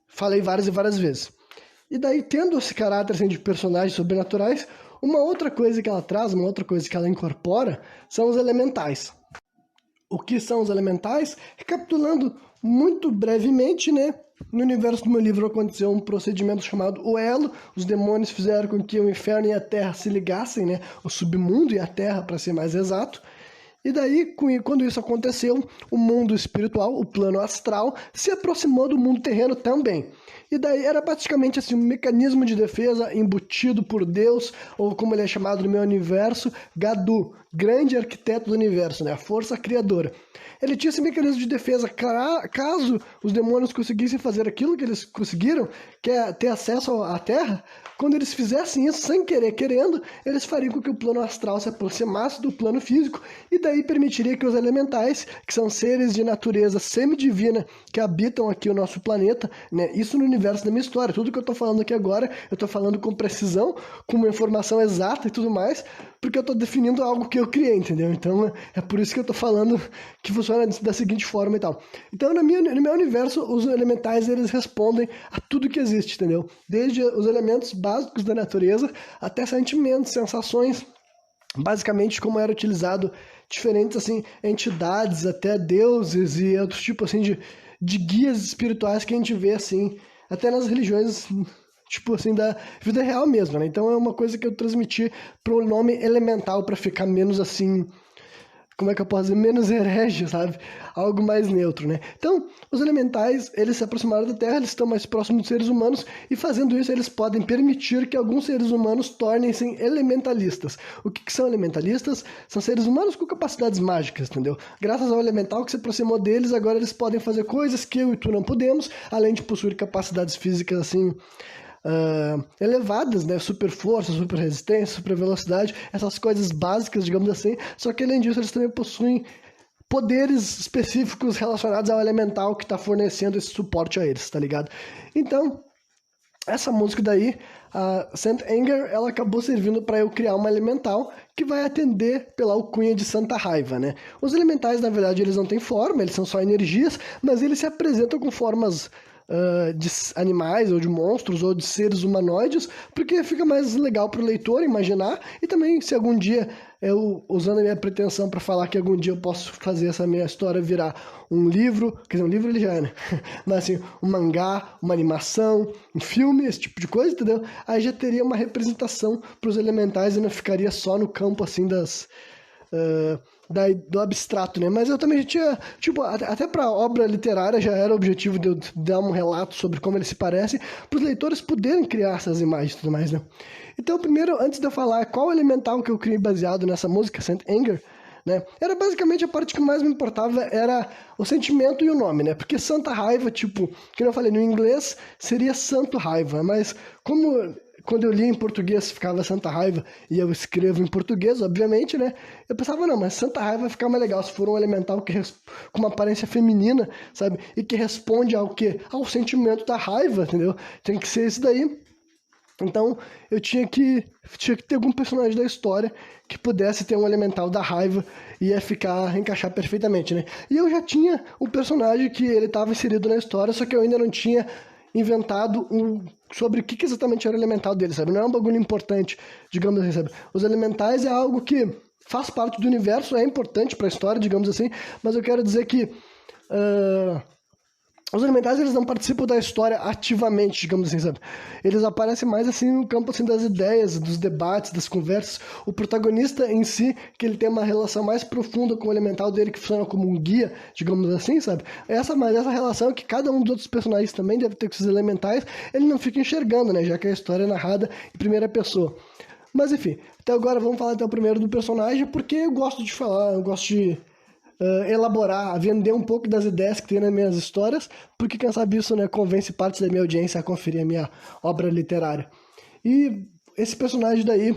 falei várias e várias vezes. E daí, tendo esse caráter assim, de personagens sobrenaturais, uma outra coisa que ela traz, uma outra coisa que ela incorpora, são os elementais. O que são os elementais? Recapitulando muito brevemente, né? No universo do meu livro aconteceu um procedimento chamado o Elo. Os demônios fizeram com que o inferno e a terra se ligassem, né? O submundo e a terra, para ser mais exato. E daí, quando isso aconteceu, o mundo espiritual, o plano astral, se aproximou do mundo terreno também. E daí era praticamente assim, um mecanismo de defesa embutido por Deus, ou como ele é chamado no meu universo, Gadu, grande arquiteto do universo, né? A força criadora. Ele tinha esse mecanismo de defesa caso os demônios conseguissem fazer aquilo que eles conseguiram, que é ter acesso à Terra. Quando eles fizessem isso sem querer, querendo, eles fariam com que o plano astral se aproximasse do plano físico, e daí permitiria que os elementais, que são seres de natureza semidivina que habitam aqui o nosso planeta, né? Isso no universo da minha história. Tudo que eu estou falando aqui agora, eu estou falando com precisão, com uma informação exata e tudo mais, porque eu estou definindo algo que eu criei, entendeu? Então é por isso que eu estou falando que funciona da seguinte forma e tal. Então no meu universo, os elementais eles respondem a tudo que existe, entendeu? Desde os elementos básicos da natureza até sentimentos, sensações, basicamente como era utilizado diferentes assim entidades, até deuses e outros tipos assim de guias espirituais que a gente vê assim até nas religiões, tipo assim, da vida real mesmo, né? Então é uma coisa que eu transmiti pro nome elemental para ficar menos assim, como é que eu posso dizer, menos herege, sabe? Algo mais neutro, né? Então, os elementais, eles se aproximaram da Terra, eles estão mais próximos dos seres humanos, e fazendo isso, eles podem permitir que alguns seres humanos tornem-se elementalistas. O que são elementalistas? São seres humanos com capacidades mágicas, entendeu? Graças ao elemental que se aproximou deles, agora eles podem fazer coisas que eu e tu não podemos, além de possuir capacidades físicas, assim, elevadas, né? Super força, super resistência, super velocidade, essas coisas básicas, digamos assim. Só que além disso, eles também possuem poderes específicos relacionados ao elemental que está fornecendo esse suporte a eles, tá ligado? Então, essa música daí, a Saint Anger, ela acabou servindo para eu criar uma elemental que vai atender pela alcunha de Santa Raiva, né? Os elementais, na verdade, eles não têm forma, eles são só energias, mas eles se apresentam com formas de animais, ou de monstros, ou de seres humanoides, porque fica mais legal para o leitor imaginar, e também se algum dia eu, usando a minha pretensão para falar que algum dia eu posso fazer essa minha história virar um livro, quer dizer, um livro ele já é, né? Mas assim, um mangá, uma animação, um filme, esse tipo de coisa, entendeu? Aí já teria uma representação para os elementais e não ficaria só no campo, assim, do abstrato, né? Mas eu também já tinha, tipo, até para obra literária já era o objetivo de eu dar um relato sobre como eles se parecem, para os leitores poderem criar essas imagens e tudo mais, né? Então, primeiro, antes de eu falar qual elemental que eu criei baseado nessa música, Saint Anger, né? Era basicamente a parte que mais me importava, era o sentimento e o nome, né? Porque Santa Raiva, tipo, que eu falei, no inglês seria Santo Raiva, mas como quando eu li em português ficava Santa Raiva e eu escrevo em português, obviamente, né? Eu pensava, não, mas Santa Raiva vai ficar mais legal se for um elemental com uma aparência feminina, sabe? E que responde ao quê? Ao sentimento da raiva, entendeu? Tem que ser isso daí. Então, eu tinha que ter algum personagem da história que pudesse ter um elemental da raiva e ia encaixar perfeitamente, né? E eu já tinha um personagem que ele estava inserido na história, só que eu ainda não tinha inventado sobre o que exatamente era o elemental dele, sabe? Não é um bagulho importante, digamos assim, sabe? Os elementais é algo que faz parte do universo, é importante para a história, digamos assim, mas eu quero dizer que Os elementais, eles não participam da história ativamente, digamos assim, sabe? Eles aparecem mais, assim, no campo, assim, das ideias, dos debates, das conversas. O protagonista em si, que ele tem uma relação mais profunda com o elemental dele, que funciona como um guia, digamos assim, sabe? Mas essa relação que cada um dos outros personagens também deve ter com esses elementais, ele não fica enxergando, né? Já que a história é narrada em primeira pessoa. Mas, enfim, até agora vamos falar então primeiro do personagem, porque eu gosto de falar, eu gosto de elaborar, vender um pouco das ideias que tem nas minhas histórias, porque quem sabe isso, né, convence parte da minha audiência a conferir a minha obra literária. E esse personagem daí,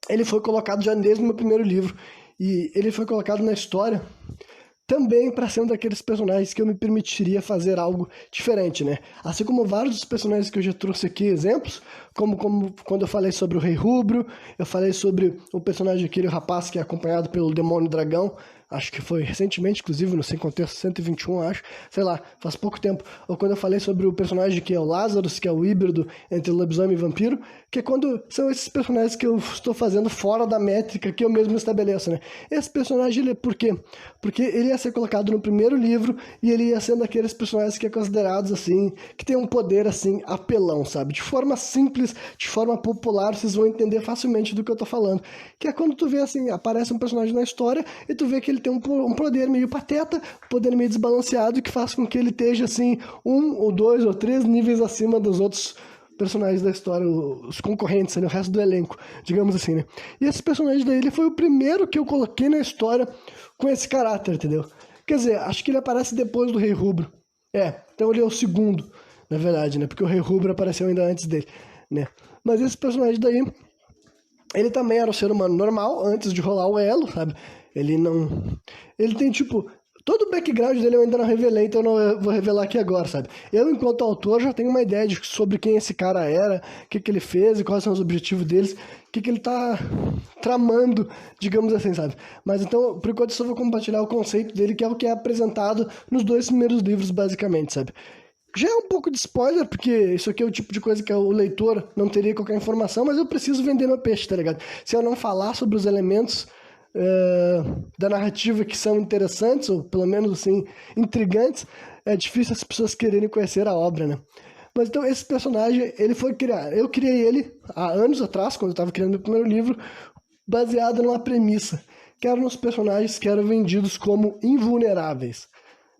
ele foi colocado já desde o meu primeiro livro, e ele foi colocado na história também para ser um daqueles personagens que eu me permitiria fazer algo diferente, né? Assim como vários dos personagens que eu já trouxe aqui exemplos, como quando eu falei sobre o Rei Rubro, eu falei sobre o personagem aquele rapaz que é acompanhado pelo Demônio Dragão, acho que foi recentemente, inclusive, no Sem Contexto 121, acho, sei lá, faz pouco tempo. Ou quando eu falei sobre o personagem que é o Lazarus, que é o híbrido entre lobisomem e vampiro, que é quando são esses personagens que eu estou fazendo fora da métrica que eu mesmo estabeleço, né? Esse personagem, ele, por quê? Porque ele ia ser colocado no primeiro livro e ele ia sendo aqueles personagens que é considerados, assim, que tem um poder, assim, apelão, sabe? De forma simples, de forma popular, vocês vão entender facilmente do que eu tô falando. Que é quando tu vê, assim, aparece um personagem na história e tu vê que ele tem um poder meio pateta, um poder meio desbalanceado, que faz com que ele esteja, assim, 1 ou 2 ou 3 níveis acima dos outros personagens da história, os concorrentes, né, o resto do elenco, digamos assim, né? E esse personagem daí, ele foi o primeiro que eu coloquei na história com esse caráter, entendeu? Quer dizer, acho que ele aparece depois do Rei Rubro. Então ele é o segundo, na verdade, né? Porque o Rei Rubro apareceu ainda antes dele, né? Mas esse personagem daí, ele também era um ser humano normal, antes de rolar o elo, sabe? Ele não... Ele tem, tipo... Todo o background dele eu ainda não revelei, então eu não vou revelar aqui agora, sabe? Eu, enquanto autor, já tenho uma ideia sobre quem esse cara era, o que ele fez e quais são os objetivos deles, o que ele tá tramando, digamos assim, sabe? Mas então, por enquanto, eu só vou compartilhar o conceito dele, que é o que é apresentado nos 2 primeiros livros, basicamente, sabe? Já é um pouco de spoiler, porque isso aqui é o tipo de coisa que o leitor não teria qualquer informação, mas eu preciso vender meu peixe, tá ligado? Se eu não falar sobre os elementos da narrativa que são interessantes, ou pelo menos assim, intrigantes, é difícil as pessoas quererem conhecer a obra, né? Mas então esse personagem, ele foi criado. Eu criei ele há anos atrás, quando eu estava criando meu primeiro livro, baseado numa premissa, que eram os personagens que eram vendidos como invulneráveis,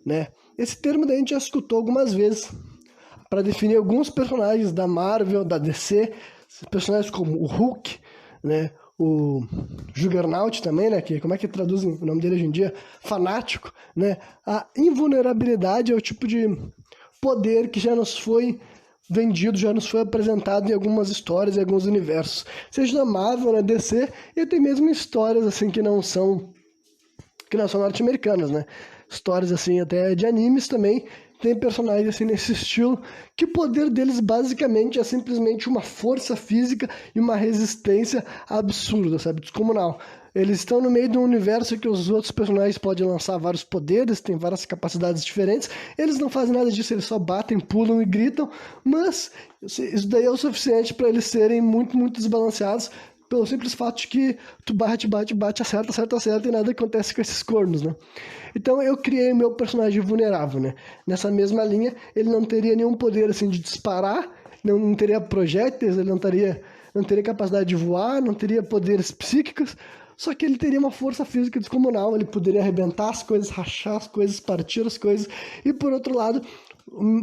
né? Esse termo daí a gente já escutou algumas vezes para definir alguns personagens da Marvel, da DC, personagens como o Hulk, né? O Juggernaut também, né? Como é que traduzem o nome dele hoje em dia? Fanático, né? A invulnerabilidade é o tipo de poder que já nos foi vendido, já nos foi apresentado em algumas histórias, em alguns universos. Seja na Marvel, na DC, e até mesmo histórias assim que não são norte-americanas, né? Histórias assim até de animes também, tem personagens assim nesse estilo, que o poder deles basicamente é simplesmente uma força física e uma resistência absurda, sabe? Descomunal. Eles estão no meio de um universo que os outros personagens podem lançar vários poderes, têm várias capacidades diferentes. Eles não fazem nada disso, eles só batem, pulam e gritam, mas isso daí é o suficiente para eles serem muito, muito desbalanceados, pelo simples fato de que tu bate, acerta e nada acontece com esses cornos, né? Então eu criei meu personagem vulnerável, né? Nessa mesma linha, ele não teria nenhum poder assim de disparar, não teria projéteis, ele não teria capacidade de voar, não teria poderes psíquicos, só que ele teria uma força física descomunal, ele poderia arrebentar as coisas, rachar as coisas, partir as coisas, e por outro lado,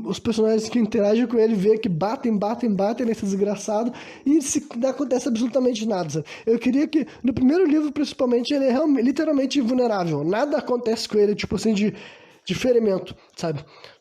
os personagens que interagem com ele vê que batem nesse desgraçado e não acontece absolutamente nada, sabe? Eu queria que, no primeiro livro principalmente, ele é literalmente invulnerável, nada acontece com ele, tipo assim, de ferimento, sabe?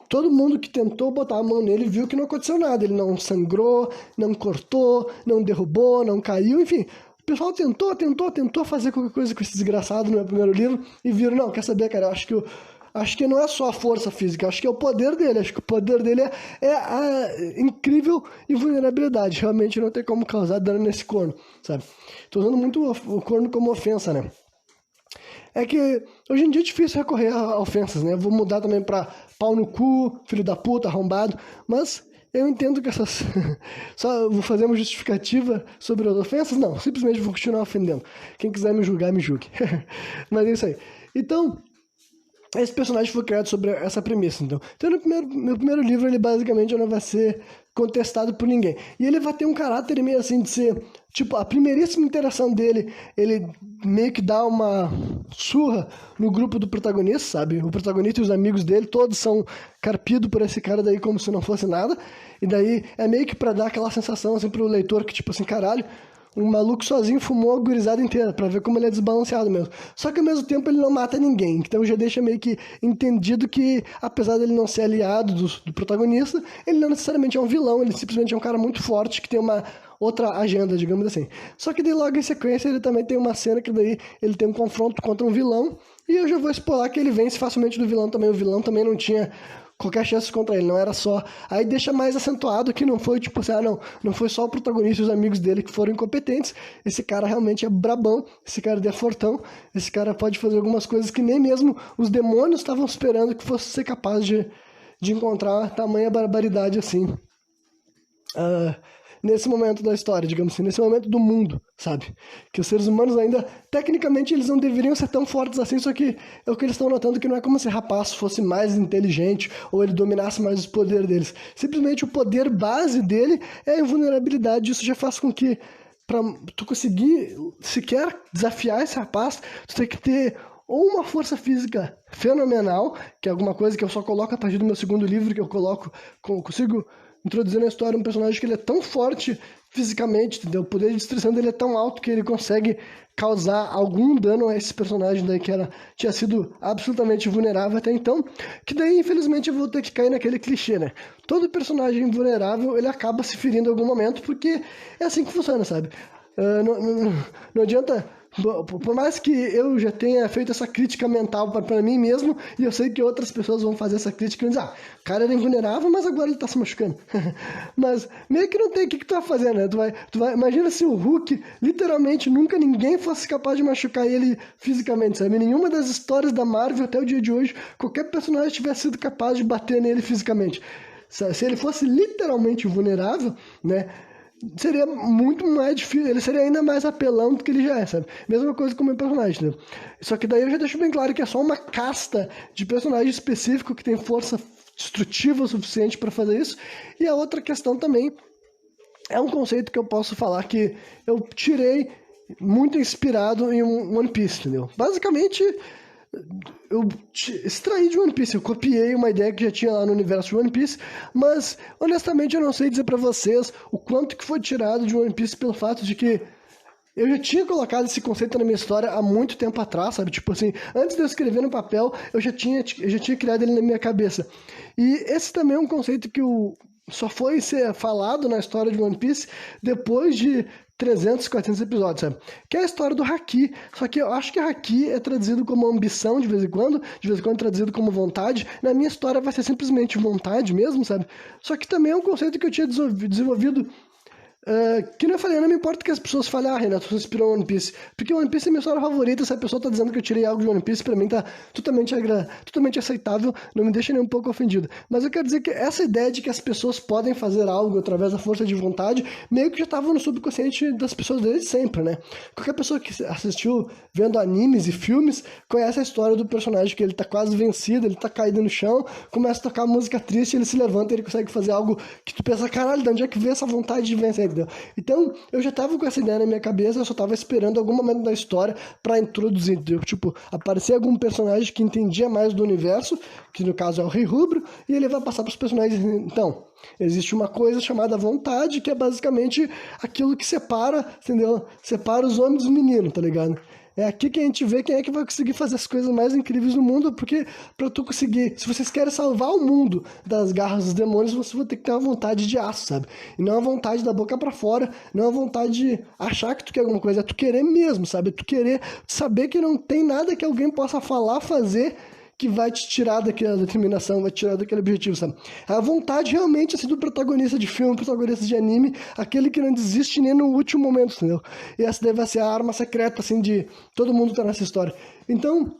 Todo mundo que tentou botar a mão nele viu que não aconteceu nada, ele não sangrou, não cortou, não derrubou, não caiu, enfim... O pessoal tentou fazer qualquer coisa com esse desgraçado no meu primeiro livro e viram, não, quer saber, cara, eu acho que não é só a força física, acho que é o poder dele. Acho que o poder dele é a incrível invulnerabilidade. Realmente não tem como causar dano nesse corno, sabe? Tô usando muito o corno como ofensa, né? É que hoje em dia é difícil recorrer a ofensas, né? Eu vou mudar também pra pau no cu, filho da puta, arrombado. Mas eu entendo que essas... Só vou fazer uma justificativa sobre as ofensas? Não, simplesmente vou continuar ofendendo. Quem quiser me julgar, me julgue. Mas é isso aí. Então... esse personagem foi criado sobre essa premissa, então meu primeiro livro, ele basicamente não vai ser contestado por ninguém. E ele vai ter um caráter meio assim de ser, tipo, a primeiríssima interação dele, ele meio que dá uma surra no grupo do protagonista, sabe? O protagonista e os amigos dele, todos são carpidos por esse cara daí como se não fosse nada. E daí é meio que pra dar aquela sensação assim pro leitor que, tipo assim, caralho, um maluco sozinho fumou a gurizada inteira, pra ver como ele é desbalanceado mesmo. Só que ao mesmo tempo ele não mata ninguém, então já deixa meio que entendido que, apesar dele não ser aliado do protagonista, ele não necessariamente é um vilão, ele simplesmente é um cara muito forte que tem uma outra agenda, digamos assim. Só que daí logo em sequência ele também tem uma cena que daí ele tem um confronto contra um vilão, e eu já vou spoiler que ele vence facilmente do vilão também. O vilão também não tinha qualquer chance contra ele, não era só... Aí deixa mais acentuado que não foi tipo assim, não foi só o protagonista e os amigos dele que foram incompetentes, esse cara realmente é brabão, esse cara é fortão, esse cara pode fazer algumas coisas que nem mesmo os demônios estavam esperando que fosse ser capaz de encontrar tamanha barbaridade assim. Nesse momento da história, digamos assim, nesse momento do mundo, sabe? Que os seres humanos ainda, tecnicamente, eles não deveriam ser tão fortes assim, só que é o que eles estão notando que não é como se rapaz fosse mais inteligente ou ele dominasse mais os poderes deles. Simplesmente o poder base dele é a invulnerabilidade. Isso já faz com que, pra tu conseguir sequer desafiar esse rapaz, tu tem que ter ou uma força física fenomenal, que é alguma coisa que eu só coloco a partir do meu segundo livro, que eu consigo introduzir na história um personagem que ele é tão forte fisicamente, entendeu? O poder de destruição dele é tão alto que ele consegue causar algum dano a esse personagem daí que tinha sido absolutamente vulnerável até então, que daí infelizmente eu vou ter que cair naquele clichê, né? Todo personagem vulnerável, ele acaba se ferindo em algum momento, porque é assim que funciona, sabe? Não adianta... Por mais que eu já tenha feito essa crítica mental pra mim mesmo, e eu sei que outras pessoas vão fazer essa crítica e dizer, o cara era invulnerável, mas agora ele tá se machucando. Mas meio que não tem o que tu vai fazer, né? Imagina se o Hulk, literalmente, nunca ninguém fosse capaz de machucar ele fisicamente, sabe? Nenhuma das histórias da Marvel até o dia de hoje, qualquer personagem tivesse sido capaz de bater nele fisicamente. Se ele fosse literalmente vulnerável, né? Seria muito mais difícil, ele seria ainda mais apelão do que ele já é, sabe? Mesma coisa com o meu personagem, né? Só que daí eu já deixo bem claro que é só uma casta de personagem específico que tem força destrutiva o suficiente para fazer isso. E a outra questão também é um conceito que eu posso falar que eu tirei muito inspirado em um One Piece, entendeu? Basicamente, eu extraí de One Piece, eu copiei uma ideia que já tinha lá no universo de One Piece, mas honestamente eu não sei dizer pra vocês o quanto que foi tirado de One Piece pelo fato de que eu já tinha colocado esse conceito na minha história há muito tempo atrás, sabe? Tipo assim, antes de eu escrever no papel, eu já tinha criado ele na minha cabeça. E esse também é um conceito que só foi ser falado na história de One Piece depois de 300, 400 episódios, sabe? Que é a história do Haki. Só que eu acho que Haki é traduzido como ambição de vez em quando é traduzido como vontade. Na minha história vai ser simplesmente vontade mesmo, sabe? Só que também é um conceito que eu tinha desenvolvido. Que nem eu falei, não me importa que as pessoas falem, Renato, você inspirou One Piece. Porque One Piece é minha história favorita. Se a pessoa tá dizendo que eu tirei algo de One Piece, pra mim tá totalmente aceitável, não me deixa nem um pouco ofendido. Mas eu quero dizer que essa ideia de que as pessoas podem fazer algo através da força de vontade, meio que já tava no subconsciente das pessoas desde sempre, né? Qualquer pessoa que assistiu vendo animes e filmes, conhece a história do personagem que ele tá quase vencido, ele tá caído no chão, começa a tocar música triste, ele se levanta e ele consegue fazer algo que tu pensa, caralho, de onde é que veio essa vontade de vencer? Então, eu já tava com essa ideia na minha cabeça, eu só tava esperando algum momento da história pra introduzir, entendeu? Tipo, aparecer algum personagem que entendia mais do universo, que no caso é o Rei Rubro, e ele vai passar pros personagens. Então, existe uma coisa chamada vontade, que é basicamente aquilo que separa, entendeu? Separa os homens dos meninos, tá ligado? É aqui que a gente vê quem é que vai conseguir fazer as coisas mais incríveis do mundo, porque pra tu conseguir, se vocês querem salvar o mundo das garras dos demônios, você vai ter que ter uma vontade de aço, sabe? E não a vontade da boca pra fora, não a vontade de achar que tu quer alguma coisa, é tu querer mesmo, sabe? É tu querer saber que não tem nada que alguém possa falar, fazer, que vai te tirar daquela determinação, vai te tirar daquele objetivo, sabe? A vontade realmente assim, do protagonista de filme, protagonista de anime, aquele que não desiste nem no último momento, entendeu? E essa deve ser a arma secreta, assim, de todo mundo que tá nessa história. Então,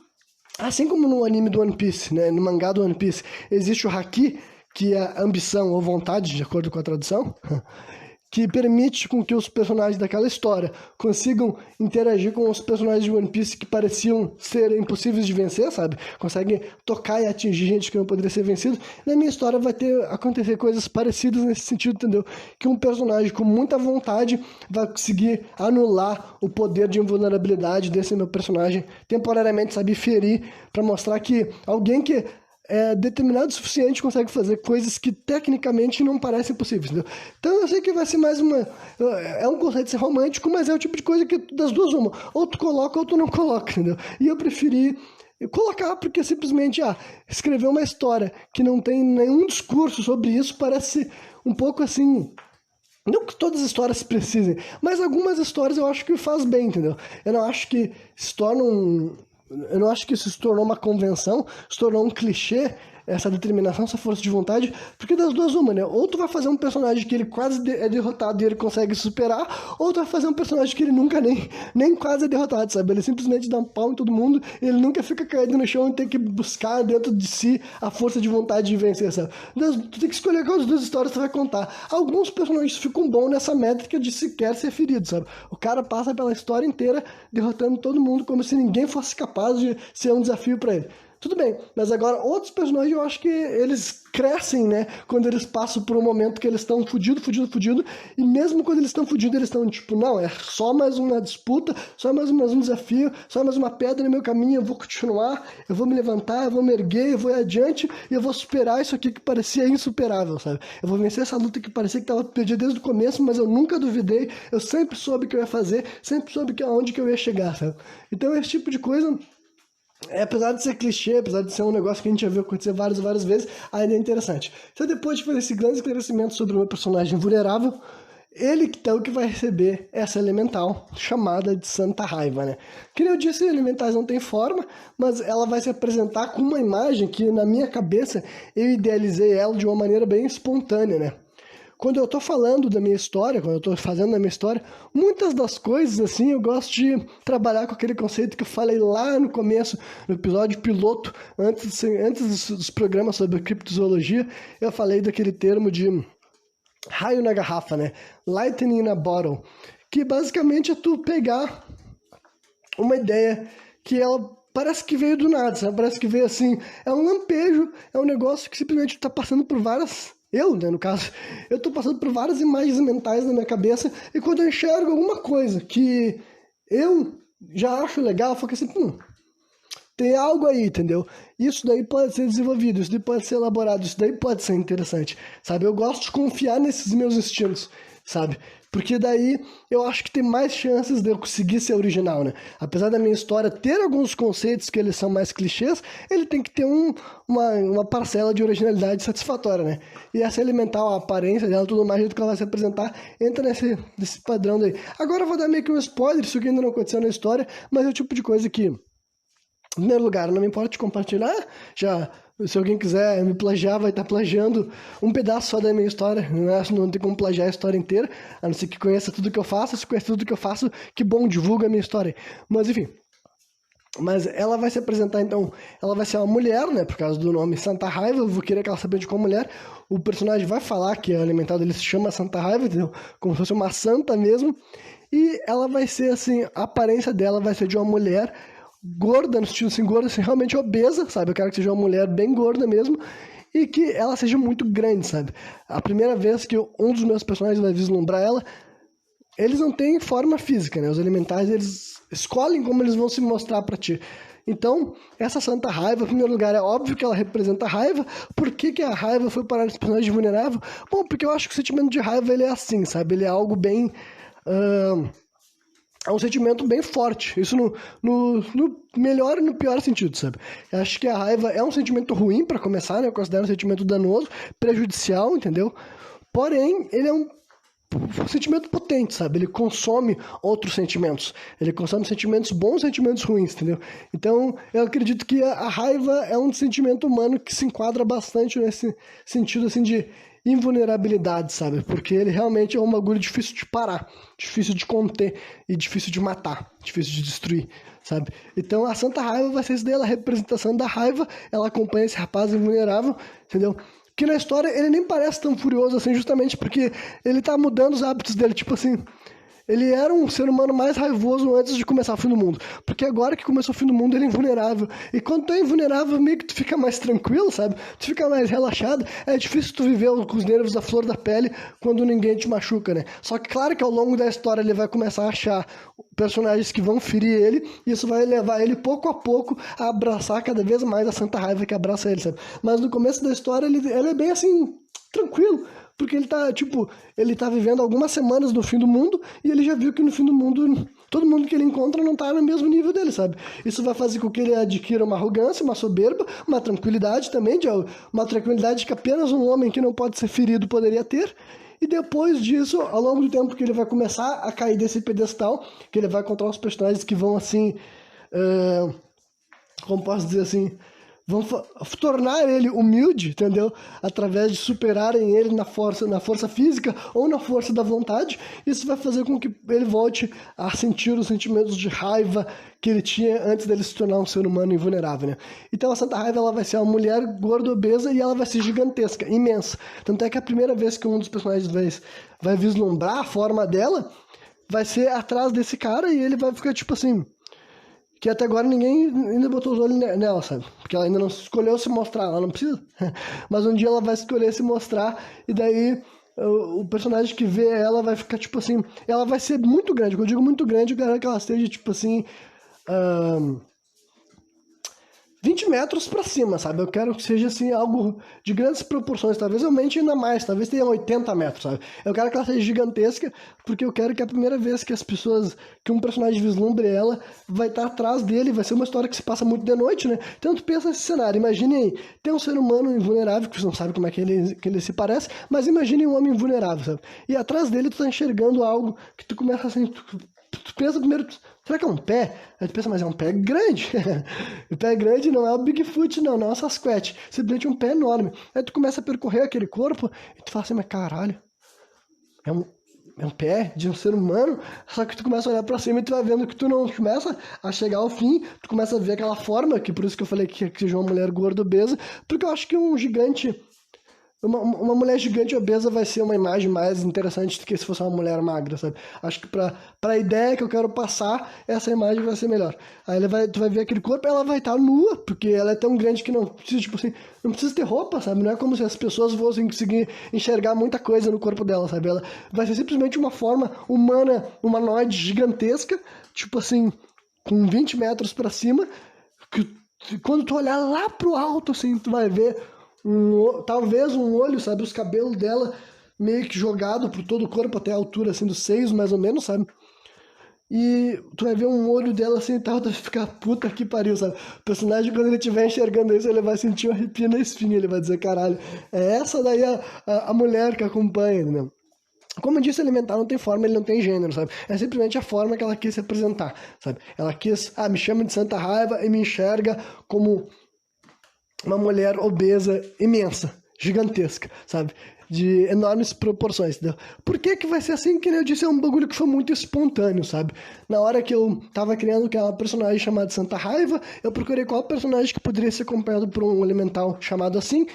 assim como no anime do One Piece, né, no mangá do One Piece, existe o Haki, que é ambição ou vontade, de acordo com a tradução, que permite com que os personagens daquela história consigam interagir com os personagens de One Piece que pareciam ser impossíveis de vencer, sabe? Conseguem tocar e atingir gente que não poderia ser vencido. Na minha história vai acontecer coisas parecidas nesse sentido, entendeu? Que um personagem com muita vontade vai conseguir anular o poder de invulnerabilidade desse meu personagem temporariamente, sabe? Ferir, para mostrar que alguém que determinado o suficiente consegue fazer coisas que tecnicamente não parecem possíveis, entendeu? Então eu sei que vai ser mais uma... É um conceito de ser romântico, mas é o tipo de coisa que das duas uma. Ou tu coloca ou tu não coloca, entendeu? E eu preferi colocar porque simplesmente, escrever uma história que não tem nenhum discurso sobre isso parece um pouco assim... Não que todas as histórias precisem, mas algumas histórias eu acho que faz bem, entendeu? Eu não acho que se torna Eu não acho que isso se tornou uma convenção, se tornou um clichê, essa determinação, essa força de vontade, porque das duas uma, né? Ou tu vai fazer um personagem que ele quase é derrotado e ele consegue superar, ou tu vai fazer um personagem que ele nunca nem quase é derrotado, sabe? Ele simplesmente dá um pau em todo mundo, ele nunca fica caído no chão e tem que buscar dentro de si a força de vontade de vencer, sabe? Tu tem que escolher quais duas histórias tu vai contar. Alguns personagens ficam bons nessa métrica de sequer ser ferido, sabe? O cara passa pela história inteira derrotando todo mundo como se ninguém fosse capaz de ser um desafio pra ele. Tudo bem, mas agora outros personagens eu acho que eles crescem, né? Quando eles passam por um momento que eles estão fudidos, e mesmo quando eles estão fudidos, eles estão tipo, não, é só mais uma disputa, só mais um desafio, só mais uma pedra no meu caminho, eu vou continuar, eu vou me levantar, eu vou me erguer, eu vou ir adiante, e eu vou superar isso aqui que parecia insuperável, sabe? Eu vou vencer essa luta que parecia que estava perdida desde o começo, mas eu nunca duvidei, eu sempre soube o que eu ia fazer, sempre soube aonde que eu ia chegar, sabe? Então esse tipo de coisa... apesar de ser clichê, apesar de ser um negócio que a gente já viu acontecer várias vezes, ainda é interessante. Então, depois de fazer esse grande esclarecimento sobre o meu personagem vulnerável, ele então que vai receber essa elemental chamada de Santa Raiva, né? Que nem eu disse, elementais não tem forma, mas ela vai se apresentar com uma imagem que, na minha cabeça, eu idealizei ela de uma maneira bem espontânea, né? Quando eu tô falando da minha história, quando eu tô fazendo a minha história, muitas das coisas, assim, eu gosto de trabalhar com aquele conceito que eu falei lá no começo, no episódio piloto, antes dos programas sobre criptozoologia, eu falei daquele termo de raio na garrafa, né? Lightning in a bottle, que basicamente é tu pegar uma ideia que ela parece que veio do nada, sabe? Parece que veio assim, é um lampejo, é um negócio que simplesmente tá passando por várias... Eu, né, no caso, eu tô passando por várias imagens mentais na minha cabeça e quando eu enxergo alguma coisa que eu já acho legal, eu fico assim, tem algo aí, entendeu? Isso daí pode ser desenvolvido, isso daí pode ser elaborado, isso daí pode ser interessante, sabe? Eu gosto de confiar nesses meus instintos, sabe? Porque daí eu acho que tem mais chances de eu conseguir ser original, né? Apesar da minha história ter alguns conceitos que eles são mais clichês, ele tem que ter uma parcela de originalidade satisfatória, né? E essa elemental, a aparência dela, tudo mais, do que ela vai se apresentar, entra nesse padrão daí. Agora eu vou dar meio que um spoiler, isso que ainda não aconteceu na história, mas é o tipo de coisa que... Em primeiro lugar, não me importa de compartilhar, se alguém quiser me plagiar, vai estar plagiando um pedaço só da minha história, não tem como plagiar a história inteira, a não ser que conheça tudo que eu faço, se conhece tudo que eu faço, que bom, divulga a minha história. Mas enfim, ela vai se apresentar então, ela vai ser uma mulher, né, por causa do nome Santa Raiva, eu vou querer que ela se apresente como mulher, o personagem vai falar que a alimentada dele se chama Santa Raiva, entendeu? Como se fosse uma santa mesmo, e ela vai ser assim, a aparência dela vai ser de uma mulher gorda, no sentido assim, gorda, assim, realmente obesa, sabe? Eu quero que seja uma mulher bem gorda mesmo e que ela seja muito grande, sabe? A primeira vez que um dos meus personagens vai vislumbrar ela, eles não têm forma física, né? Os elementais, eles escolhem como eles vão se mostrar pra ti. Então, essa Santa Raiva, em primeiro lugar, é óbvio que ela representa a raiva. Por que a raiva foi parar nesse personagem vulnerável? Bom, porque eu acho que o sentimento de raiva, ele é assim, sabe? Ele é algo bem... é um sentimento bem forte, isso no melhor e no pior sentido, sabe? Eu acho que a raiva é um sentimento ruim, para começar, né? Eu considero um sentimento danoso, prejudicial, entendeu? Porém, ele é um sentimento potente, sabe? Ele consome outros sentimentos. Ele consome sentimentos bons e sentimentos ruins, entendeu? Então, eu acredito que a raiva é um sentimento humano que se enquadra bastante nesse sentido, assim, de invulnerabilidade, sabe? Porque ele realmente é um bagulho difícil de parar, difícil de conter e difícil de matar, difícil de destruir, sabe? Então a Santa Raiva vai ser isso daí, ela é a representação da raiva, ela acompanha esse rapaz invulnerável, entendeu? que na história ele nem parece tão furioso assim, justamente porque ele tá mudando os hábitos dele, tipo assim... Ele era um ser humano mais raivoso antes de começar o fim do mundo. Porque agora que começou o fim do mundo, ele é invulnerável. E quando tu é invulnerável, meio que tu fica mais tranquilo, sabe? Tu fica mais relaxado. É difícil tu viver com os nervos à flor da pele quando ninguém te machuca, né? Só que claro que ao longo da história ele vai começar a achar personagens que vão ferir ele. E isso vai levar ele pouco a pouco a abraçar cada vez mais a santa raiva que abraça ele, sabe? Mas no começo da história ele é bem assim, tranquilo. Porque ele tá vivendo algumas semanas no fim do mundo e ele já viu que no fim do mundo, todo mundo que ele encontra não tá no mesmo nível dele, sabe? Isso vai fazer com que ele adquira uma arrogância, uma soberba, uma tranquilidade também, uma tranquilidade que apenas um homem que não pode ser ferido poderia ter. E depois disso, ao longo do tempo que ele vai começar a cair desse pedestal, que ele vai encontrar os personagens que vão assim, como posso dizer assim, vão tornar ele humilde, entendeu? Através de superarem ele na força física ou na força da vontade. Isso vai fazer com que ele volte a sentir os sentimentos de raiva que ele tinha antes dele se tornar um ser humano invulnerável, né? Então a Santa Raiva ela vai ser uma mulher gorda, obesa e ela vai ser gigantesca, imensa. Tanto é que a primeira vez que um dos personagens vai vislumbrar a forma dela vai ser atrás desse cara e ele vai ficar tipo assim... Que até agora ninguém ainda botou os olhos nela, sabe? Porque ela ainda não escolheu se mostrar, ela não precisa. Mas um dia ela vai escolher se mostrar, e daí o personagem que vê ela vai ficar, tipo assim... Ela vai ser muito grande, quando eu digo muito grande, eu quero que ela seja, tipo assim... 20 metros pra cima, sabe? Eu quero que seja, assim, algo de grandes proporções. Talvez aumente ainda mais, talvez tenha 80 metros, sabe? Eu quero que ela seja gigantesca, porque eu quero que a primeira vez que um personagem vislumbre ela, vai estar atrás dele, vai ser uma história que se passa muito de noite, né? Então tu pensa nesse cenário, imagine aí, tem um ser humano invulnerável, que você não sabe como é que ele se parece, mas imagine um homem invulnerável, sabe? E atrás dele tu tá enxergando algo que tu começa assim... Tu pensa primeiro, será que é um pé? Aí tu pensa, mas é um pé grande. O pé grande não é o Bigfoot, não é o Sasquatch. Simplesmente um pé enorme. Aí tu começa a percorrer aquele corpo e tu fala assim, mas caralho, é um pé de um ser humano? Só que tu começa a olhar pra cima e tu vai vendo que tu não começa a chegar ao fim, tu começa a ver aquela forma, que por isso que eu falei que seja uma mulher gorda obesa, porque eu acho que um gigante... Uma mulher gigante obesa vai ser uma imagem mais interessante do que se fosse uma mulher magra, sabe? Acho que pra ideia que eu quero passar, essa imagem vai ser melhor. Aí tu vai ver aquele corpo, ela vai estar nua, porque ela é tão grande que não precisa, tipo assim, não precisa ter roupa, sabe? Não é como se as pessoas fossem conseguir enxergar muita coisa no corpo dela, sabe? Ela vai ser simplesmente uma forma humana, humanoide gigantesca, tipo assim, com 20 metros pra cima, que quando tu olhar lá pro alto, assim, tu vai ver... talvez um olho, sabe? Os cabelos dela meio que jogado por todo o corpo até a altura, assim, dos seios, mais ou menos, sabe? E tu vai ver um olho dela assim e tal, tu vai ficar, puta que pariu, sabe? O personagem, quando ele estiver enxergando isso, ele vai sentir um arrepio na espinha, ele vai dizer, caralho, é essa daí a mulher que acompanha, né? Como eu disse, alimentar não tem forma, ele não tem gênero, sabe? É simplesmente a forma que ela quis se apresentar, sabe? Ela quis, me chama de Santa Raiva e me enxerga como... uma mulher obesa, imensa, gigantesca, sabe? De enormes proporções, entendeu? Por que vai ser assim? Que eu disse, é um bagulho que foi muito espontâneo, sabe? Na hora que eu tava criando aquela personagem chamada Santa Raiva, eu procurei qual personagem que poderia ser acompanhado por um elemental chamado assim.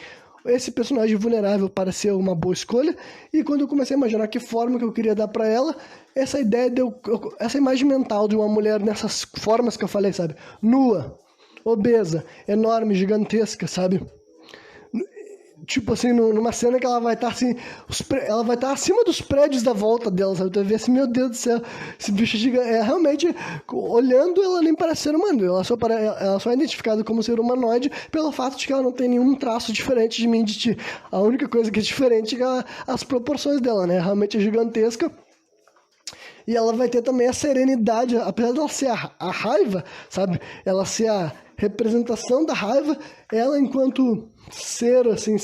Esse personagem vulnerável pareceu uma boa escolha, e quando eu comecei a imaginar que forma que eu queria dar pra ela, essa ideia essa imagem mental de uma mulher nessas formas que eu falei, sabe? Nua, obesa, enorme, gigantesca, sabe? Tipo assim, numa cena que ela vai estar assim, ela vai estar acima dos prédios da volta dela, sabe? Tu vai ver assim, meu Deus do céu, esse bicho é gigante. Realmente, olhando, ela nem parece ser humano, ela só é identificada como ser humanoide pelo fato de que ela não tem nenhum traço diferente de mim, de ti. A única coisa que é diferente é as proporções dela, né? Realmente é gigantesca. E ela vai ter também a serenidade, apesar dela ser a raiva, sabe? Ela ser a representação da raiva, ela enquanto ser, assim,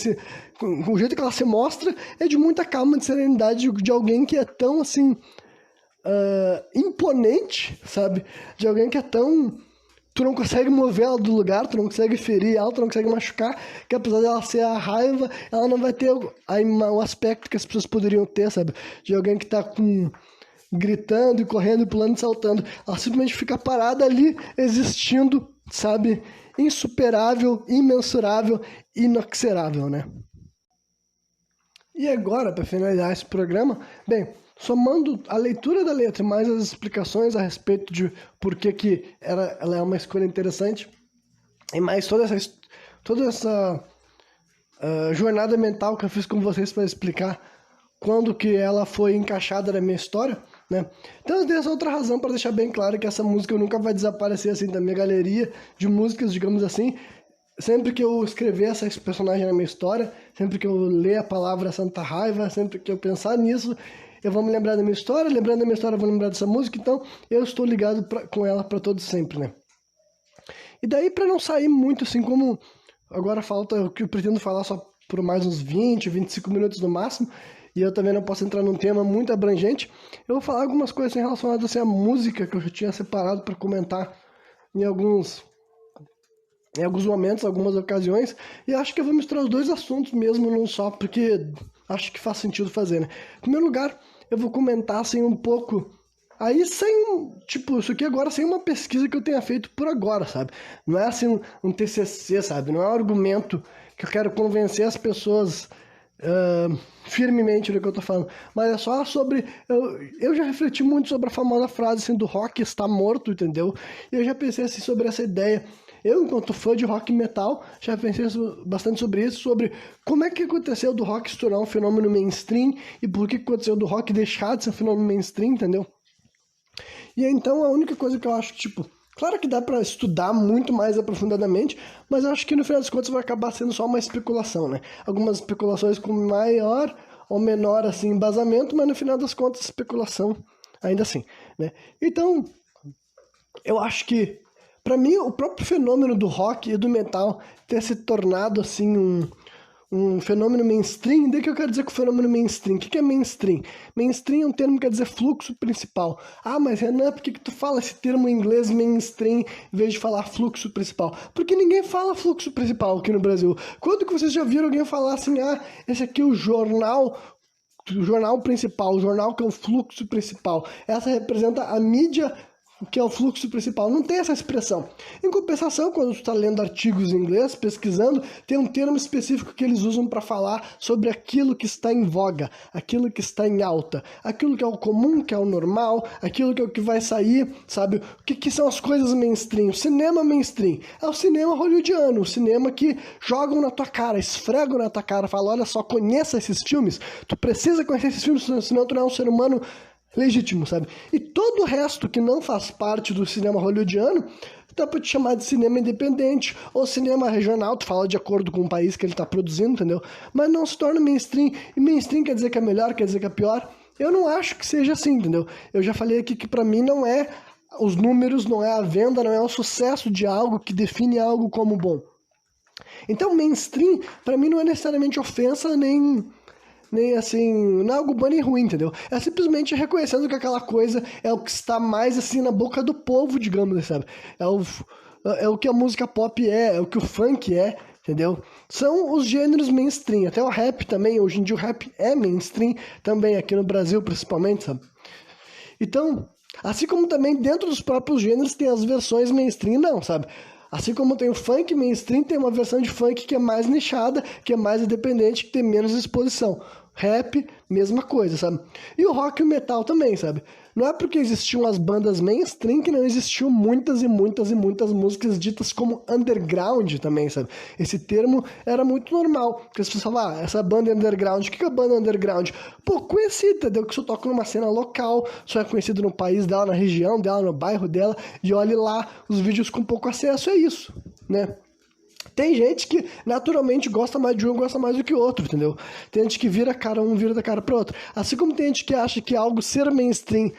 com o jeito que ela se mostra, é de muita calma, de serenidade, de alguém que é tão, assim, imponente, sabe? De alguém que é tão... Tu não consegue mover ela do lugar, tu não consegue ferir ela, tu não consegue machucar, que apesar dela ser a raiva, ela não vai ter o aspecto que as pessoas poderiam ter, sabe? De alguém que tá gritando e correndo, pulando e saltando. Ela simplesmente fica parada ali, existindo, sabe? Insuperável, imensurável, inoxerável, né? E agora, para finalizar esse programa, bem, somando a leitura da letra mais as explicações a respeito de por que ela é uma escolha interessante, e mais toda essa jornada mental que eu fiz com vocês para explicar quando que ela foi encaixada na minha história, né? Então tem essa outra razão para deixar bem claro que essa música nunca vai desaparecer assim da minha galeria de músicas, digamos assim. Sempre que eu escrever essa personagem na minha história, sempre que eu ler a palavra Santa Raiva, sempre que eu pensar nisso, eu vou me lembrar da minha história, lembrando da minha história eu vou lembrar dessa música, então eu estou ligado com ela para todo sempre, né? E daí, para não sair muito assim, como agora falta o que eu pretendo falar só por mais uns 20, 25 minutos no máximo, e eu também não posso entrar num tema muito abrangente, eu vou falar algumas coisas relacionadas assim, à música que eu já tinha separado para comentar em alguns momentos, algumas ocasiões, e acho que eu vou misturar os dois assuntos mesmo num só, porque acho que faz sentido fazer, né? Em primeiro lugar, eu vou comentar assim um pouco, aí sem, tipo, isso aqui agora sem uma pesquisa que eu tenha feito por agora, sabe? Não é assim um TCC, sabe? Não é um argumento que eu quero convencer as pessoas firmemente do que eu tô falando, mas é só sobre, eu já refleti muito sobre a famosa frase assim, do rock está morto, entendeu? E eu já pensei assim sobre essa ideia. Eu, enquanto fã de rock e metal, já pensei bastante sobre isso, sobre como é que aconteceu do rock se tornar um fenômeno mainstream e por que aconteceu do rock deixar de ser um fenômeno mainstream, entendeu? E então a única coisa que eu acho, tipo, claro que dá pra estudar muito mais aprofundadamente, mas eu acho que no final das contas vai acabar sendo só uma especulação, né? Algumas especulações com maior ou menor, assim, embasamento, mas no final das contas especulação ainda assim, né? Então, eu acho que pra mim, o próprio fenômeno do rock e do metal ter se tornado, assim, um fenômeno mainstream, daí que eu quero dizer com o fenômeno mainstream. O que é mainstream? Mainstream é um termo que quer dizer fluxo principal. Ah, mas Renan, por que tu fala esse termo em inglês mainstream em vez de falar fluxo principal? Porque ninguém fala fluxo principal aqui no Brasil. Quando que vocês já viram alguém falar assim, ah, esse aqui é o jornal principal, o jornal que é o fluxo principal. Essa representa a mídia que é o fluxo principal. Não tem essa expressão. Em compensação, quando tu está lendo artigos em inglês, pesquisando, tem um termo específico que eles usam para falar sobre aquilo que está em voga, aquilo que está em alta, aquilo que é o comum, que é o normal, aquilo que é o que vai sair, sabe? O que são as coisas mainstream? O cinema mainstream é o cinema hollywoodiano, o cinema que jogam na tua cara, esfregam na tua cara, falam, olha só, conheça esses filmes, tu precisa conhecer esses filmes, senão tu não é um ser humano legítimo, sabe? E todo o resto que não faz parte do cinema hollywoodiano dá pra te chamar de cinema independente ou cinema regional, tu fala de acordo com o país que ele tá produzindo, entendeu? Mas não se torna mainstream, e mainstream quer dizer que é melhor, quer dizer que é pior. Eu não acho que seja assim, entendeu? Eu já falei aqui que pra mim não é os números, não é a venda, não é o sucesso de algo que define algo como bom. Então mainstream pra mim não é necessariamente ofensa nem assim, não é algo bom nem ruim, entendeu? É simplesmente reconhecendo que aquela coisa é o que está mais assim na boca do povo, digamos, sabe? É o que a música pop é o que o funk é, entendeu? São os gêneros mainstream, até o rap também, hoje em dia o rap é mainstream também, aqui no Brasil principalmente, sabe? Então, assim como também dentro dos próprios gêneros tem as versões mainstream, não, sabe? Assim como tem o funk mainstream, tem uma versão de funk que é mais nichada, que é mais independente, que tem menos exposição. Rap, mesma coisa, sabe? E o rock e o metal também, sabe? Não é porque existiam as bandas mainstream que não existiam muitas e muitas e muitas músicas ditas como underground também, sabe? Esse termo era muito normal, porque as pessoas falavam, essa banda é underground, o que é a banda underground? Pô, conhecida, entendeu? Que só toca numa cena local, só é conhecido no país dela, na região dela, no bairro dela, e olhe lá os vídeos com pouco acesso, é isso, né? Tem gente que naturalmente gosta mais de um, gosta mais do que o outro, entendeu? Tem gente que vira cara um, vira da cara pro outro. Assim como tem gente que acha que algo ser mainstream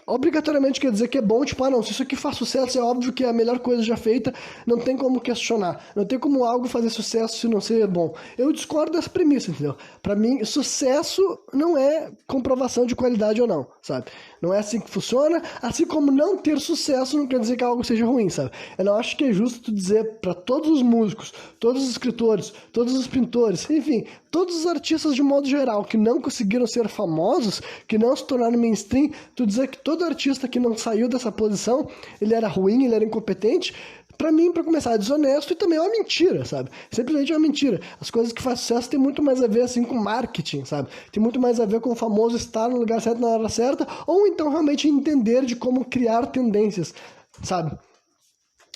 obrigatoriamente quer dizer que é bom, tipo, ah não, se isso aqui faz sucesso, é óbvio que é a melhor coisa já feita, não tem como questionar, não tem como algo fazer sucesso se não ser bom. Eu discordo dessa premissa, entendeu? Pra mim, sucesso não é comprovação de qualidade ou não, sabe? Não é assim que funciona, assim como não ter sucesso não quer dizer que algo seja ruim, sabe? Eu não acho que é justo tu dizer pra todos os músicos, todos os escritores, todos os pintores, enfim, todos os artistas de modo geral que não conseguiram ser famosos, que não se tornaram mainstream, tu dizer que todo artista que não saiu dessa posição, ele era ruim, ele era incompetente, Pra mim, pra começar, é desonesto e também é uma mentira, sabe? Simplesmente é uma mentira. As coisas que fazem sucesso tem muito mais a ver, assim, com marketing, sabe? Tem muito mais a ver com o famoso estar no lugar certo na hora certa, ou então realmente entender de como criar tendências, sabe?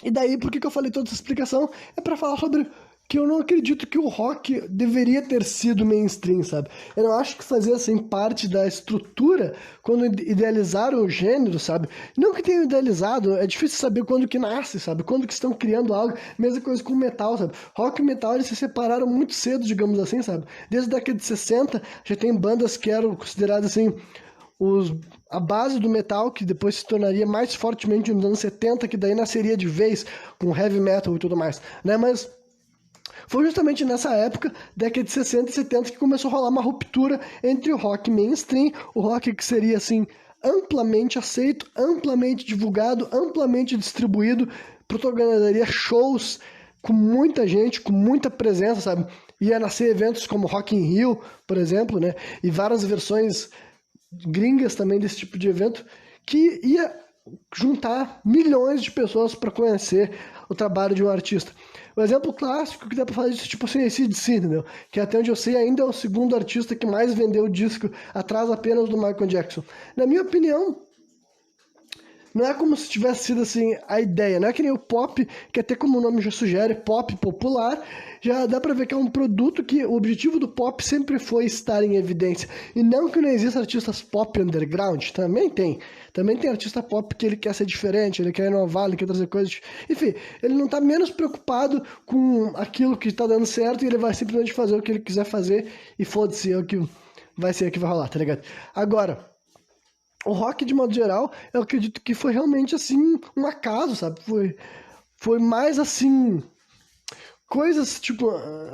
E daí, por que eu falei toda essa explicação? É pra falar sobre que eu não acredito que o rock deveria ter sido mainstream, sabe? Eu não acho que fazia, assim, parte da estrutura quando idealizaram o gênero, sabe? Não que tenham idealizado, é difícil saber quando que nasce, sabe? Quando que estão criando algo. Mesma coisa com metal, sabe? Rock e metal, eles se separaram muito cedo, digamos assim, sabe? Desde a década de 60, já tem bandas que eram consideradas, assim, a base do metal, que depois se tornaria mais fortemente nos anos 70, que daí nasceria de vez com heavy metal e tudo mais, né? Mas foi justamente nessa época, década de 60 e 70, que começou a rolar uma ruptura entre o rock mainstream, o rock que seria, assim, amplamente aceito, amplamente divulgado, amplamente distribuído, protagonizaria shows com muita gente, com muita presença, sabe? Ia nascer eventos como Rock in Rio, por exemplo, né? E várias versões gringas também desse tipo de evento, que ia juntar milhões de pessoas para conhecer o trabalho de um artista. O exemplo clássico que dá pra falar disso, tipo assim, AC/DC, entendeu? Que até onde eu sei ainda é o segundo artista que mais vendeu disco, atrás apenas do Michael Jackson. Na minha opinião, não é como se tivesse sido assim a ideia, não é que nem o pop, que até como o nome já sugere, pop popular, já dá pra ver que é um produto que o objetivo do pop sempre foi estar em evidência. E não que não exista artistas pop underground, também tem. Também tem artista pop que ele quer ser diferente, ele quer inovar, ele quer trazer coisas... Enfim, ele não tá menos preocupado com aquilo que tá dando certo e ele vai simplesmente fazer o que ele quiser fazer e foda-se, é o que vai ser o que vai rolar, tá ligado? Agora... o rock, de modo geral, eu acredito que foi realmente, assim, um acaso, sabe? Foi mais, assim, coisas, tipo...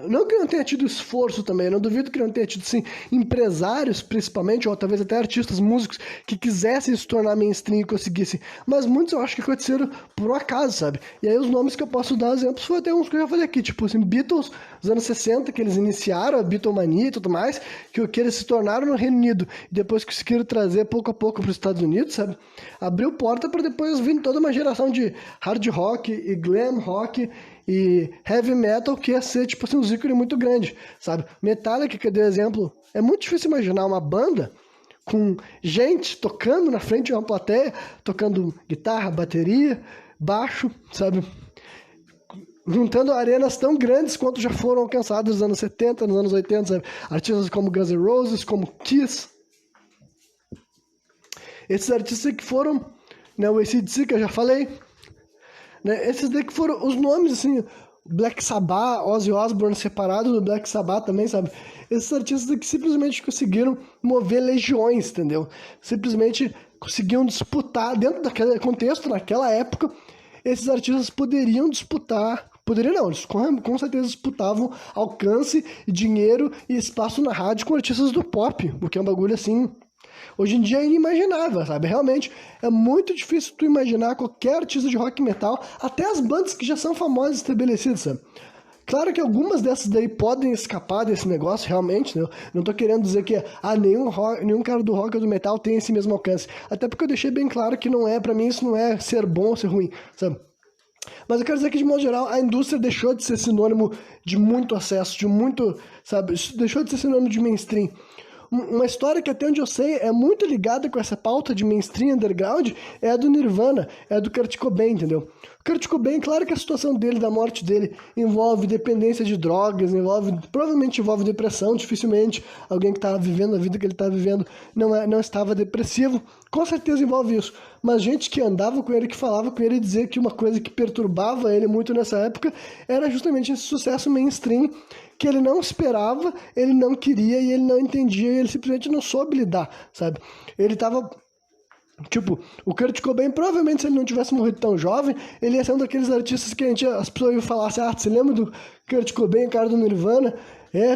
não que não tenha tido esforço também, eu não duvido que não tenha tido, assim, empresários, principalmente, ou talvez até artistas, músicos, que quisessem se tornar mainstream e conseguissem. Mas muitos eu acho que aconteceram por um acaso, sabe? E aí os nomes que eu posso dar exemplos foram até uns que eu já falei aqui, tipo, assim, Beatles, nos anos 60, que eles iniciaram a Beatlemania e tudo mais, que eles se tornaram no Reino Unido, e depois conseguiram trazer pouco a pouco para os Estados Unidos, sabe? Abriu porta para depois vir toda uma geração de hard rock e glam rock e heavy metal, que ia ser, tipo assim, um ícone muito grande, sabe? Metallica, que eu dei exemplo, é muito difícil imaginar uma banda com gente tocando na frente de uma plateia, tocando guitarra, bateria, baixo, sabe? Juntando arenas tão grandes quanto já foram alcançadas nos anos 70, nos anos 80, sabe? Artistas como Guns N' Roses, como Kiss. Esses artistas que foram, né, o AC/DC, que eu já falei, né, esses daí que foram os nomes, assim, Black Sabbath, Ozzy Osbourne separado do Black Sabbath também, sabe? Esses artistas que simplesmente conseguiram mover legiões, entendeu? Simplesmente conseguiam disputar, dentro daquele contexto, naquela época, esses artistas poderiam disputar, poderiam não, eles com certeza disputavam alcance, dinheiro e espaço na rádio com artistas do pop, o que é um bagulho assim... hoje em dia é inimaginável, sabe? Realmente é muito difícil tu imaginar qualquer artista de rock e metal, até as bandas que já são famosas e estabelecidas, sabe? Claro que algumas dessas daí podem escapar desse negócio, realmente, né? Não tô querendo dizer que nenhum cara do rock ou do metal tem esse mesmo alcance. Até porque eu deixei bem claro que não é, pra mim isso não é ser bom ou ser ruim, sabe? Mas eu quero dizer que, de modo geral, a indústria deixou de ser sinônimo de muito acesso, de muito, sabe? Deixou de ser sinônimo de mainstream. Uma história que até onde eu sei é muito ligada com essa pauta de mainstream underground é a do Nirvana, é a do Kurt Cobain, entendeu? O Kurt Cobain, claro que a situação dele, da morte dele, envolve dependência de drogas, provavelmente envolve depressão, dificilmente alguém que estava vivendo a vida que ele estava vivendo não estava depressivo, com certeza envolve isso. Mas gente que andava com ele, que falava com ele, dizia que uma coisa que perturbava ele muito nessa época era justamente esse sucesso mainstream que ele não esperava, ele não queria e ele não entendia e ele simplesmente não soube lidar, sabe? Ele tava... tipo, o Kurt Cobain, provavelmente, se ele não tivesse morrido tão jovem, ele ia ser um daqueles artistas que as pessoas iam falar assim, você lembra do Kurt Cobain, cara do Nirvana?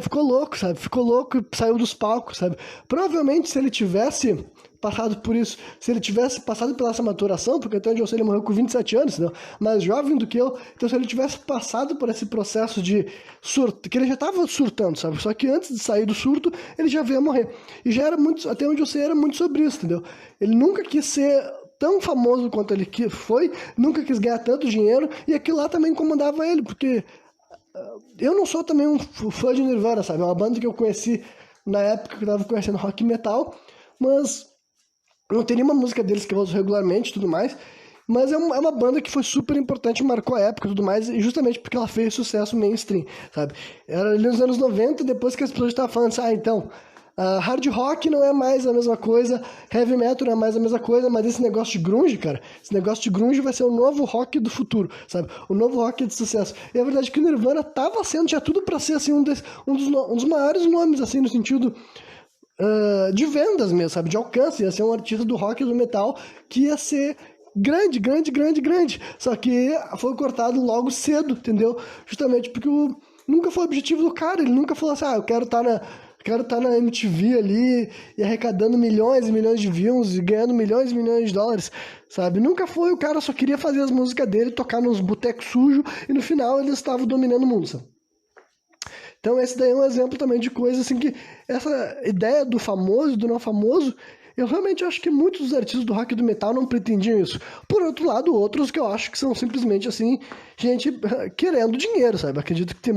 Ficou louco, sabe? Ficou louco e saiu dos palcos, sabe? Provavelmente, se ele tivesse passado por isso, se ele tivesse passado pela essa maturação, porque até onde eu sei ele morreu com 27 anos, não? Mais jovem do que eu, então se ele tivesse passado por esse processo de surto, que ele já estava surtando, sabe? Só que antes de sair do surto, ele já veio a morrer. E já era muito, até onde eu sei, era muito sobre isso, entendeu? Ele nunca quis ser tão famoso quanto ele foi, nunca quis ganhar tanto dinheiro, e aquilo lá também incomodava ele, porque eu não sou também um fã de Nirvana, sabe? É uma banda que eu conheci na época que eu tava conhecendo rock e metal, mas não tem nenhuma música deles que eu ouço regularmente e tudo mais, mas é uma banda que foi super importante, marcou a época e tudo mais, e justamente porque ela fez sucesso mainstream, sabe? Era ali nos anos 90, depois que as pessoas estavam falando assim, então, hard rock não é mais a mesma coisa, heavy metal não é mais a mesma coisa, mas esse negócio de grunge, cara, esse negócio de grunge vai ser o novo rock do futuro, sabe? O novo rock de sucesso. E a verdade é que o Nirvana tava sendo, tinha tudo pra ser, assim, um dos maiores nomes, assim, no sentido de vendas mesmo, sabe? De alcance, ia ser um artista do rock e do metal que ia ser grande, grande, grande, grande. Só que foi cortado logo cedo, entendeu? Justamente porque nunca foi o objetivo do cara, ele nunca falou assim, eu quero estar na MTV ali e arrecadando milhões e milhões de views e ganhando milhões e milhões de dólares, sabe? Nunca foi, o cara só queria fazer as músicas dele, tocar nos botecos sujos e no final ele estava dominando o mundo, sabe? Então esse daí é um exemplo também de coisa assim que essa ideia do famoso e do não famoso, eu realmente acho que muitos dos artistas do rock e do metal não pretendiam isso. Por outro lado, outros que eu acho que são simplesmente assim, gente querendo dinheiro, sabe? Acredito que tem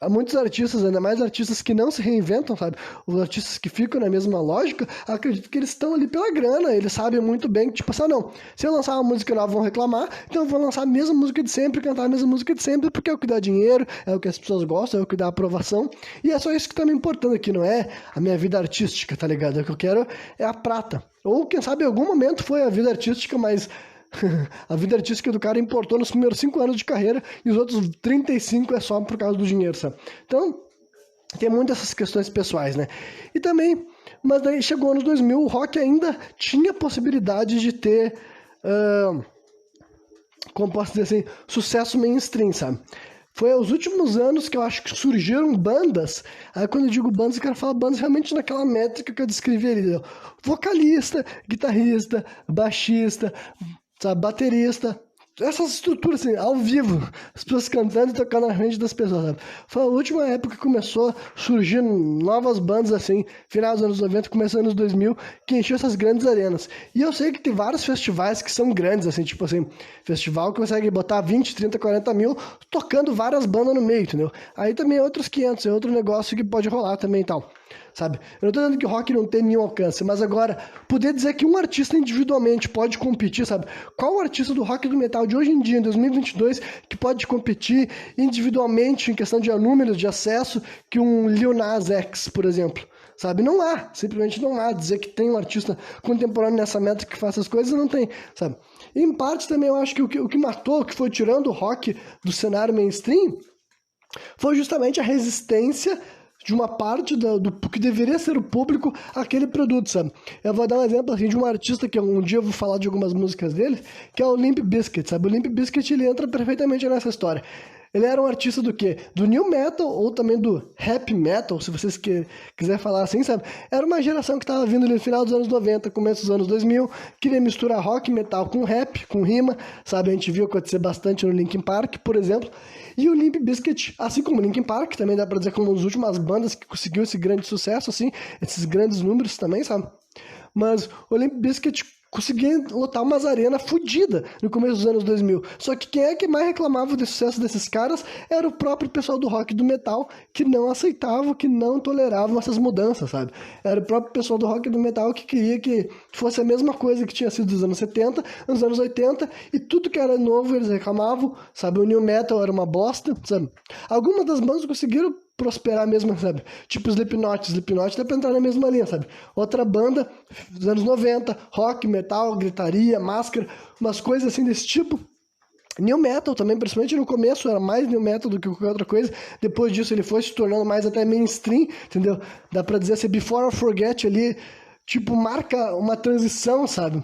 há muitos artistas, ainda mais artistas que não se reinventam, sabe? Os artistas que ficam na mesma lógica, acredito que eles estão ali pela grana, eles sabem muito bem que, tipo assim, não, se eu lançar uma música nova vão reclamar, então eu vou lançar a mesma música de sempre, cantar a mesma música de sempre, porque é o que dá dinheiro, é o que as pessoas gostam, é o que dá aprovação, e é só isso que tá me importando aqui, não é a minha vida artística, tá ligado? O que eu quero é a prata. Ou, quem sabe, em algum momento foi a vida artística, mas a vida artística do cara importou nos primeiros 5 anos de carreira e os outros 35 é só por causa do dinheiro, sabe? Então, tem muitas essas questões pessoais, né? E também, mas daí chegou anos 2000, o rock ainda tinha possibilidade de ter, como posso dizer assim, sucesso mainstream, sabe? Foi aos últimos anos que eu acho que surgiram bandas. Aí quando eu digo bandas, eu quero falar bandas realmente naquela métrica que eu descrevi ali, entendeu? Vocalista, guitarrista, baixista, sabe, baterista, essas estruturas assim, ao vivo, as pessoas cantando e tocando na frente das pessoas, sabe? Foi a última época que começou a surgir novas bandas assim, final dos anos 90, começando nos 2000, que encheu essas grandes arenas. E eu sei que tem vários festivais que são grandes, assim, tipo assim, festival que consegue botar 20, 30, 40 mil, tocando várias bandas no meio, entendeu? Aí também é outros 500, é outro negócio que pode rolar também e tal. Sabe? Eu não tô dizendo que o rock não tem nenhum alcance, mas agora, poder dizer que um artista individualmente pode competir, sabe? Qual o artista do rock e do metal de hoje em dia, em 2022, que pode competir individualmente em questão de números, de acesso, que um Lil Nas X, por exemplo? Sabe? Não há, simplesmente não há. Dizer que tem um artista contemporâneo nessa métrica que faça as coisas, não tem, sabe? E em parte também eu acho que o que matou, o que foi tirando o rock do cenário mainstream, foi justamente a resistência de uma parte do que deveria ser o público àquele produto, sabe? Eu vou dar um exemplo assim, de um artista que um dia eu vou falar de algumas músicas dele, que é o Limp Bizkit, sabe? O Limp Bizkit, ele entra perfeitamente nessa história. Ele era um artista do quê? Do new metal ou também do rap metal, se vocês quiserem falar assim, sabe? Era uma geração que estava vindo ali no final dos anos 90, começo dos anos 2000, queria misturar rock metal com rap, com rima, sabe? A gente viu acontecer bastante no Linkin Park, por exemplo. E o Limp Bizkit, assim como o Linkin Park, também dá pra dizer como uma das últimas bandas que conseguiu esse grande sucesso, assim, esses grandes números também, sabe? Mas o Limp Bizkit conseguia lotar umas arenas fodidas no começo dos anos 2000. Só que quem é que mais reclamava do sucesso desses caras era o próprio pessoal do rock e do metal, que não aceitavam, que não toleravam essas mudanças, sabe? Era o próprio pessoal do rock e do metal que queria que fosse a mesma coisa que tinha sido nos anos 70, nos anos 80, e tudo que era novo eles reclamavam, sabe? O new metal era uma bosta, sabe? Algumas das bandas conseguiram prosperar mesmo, sabe? Tipo Slipknot dá pra entrar na mesma linha, sabe? Outra banda dos anos 90, rock, metal, gritaria, máscara, umas coisas assim desse tipo. New metal também, principalmente no começo, era mais new metal do que qualquer outra coisa. Depois disso ele foi se tornando mais até mainstream, entendeu? Dá pra dizer assim, Before I Forget ali, tipo, marca uma transição, sabe?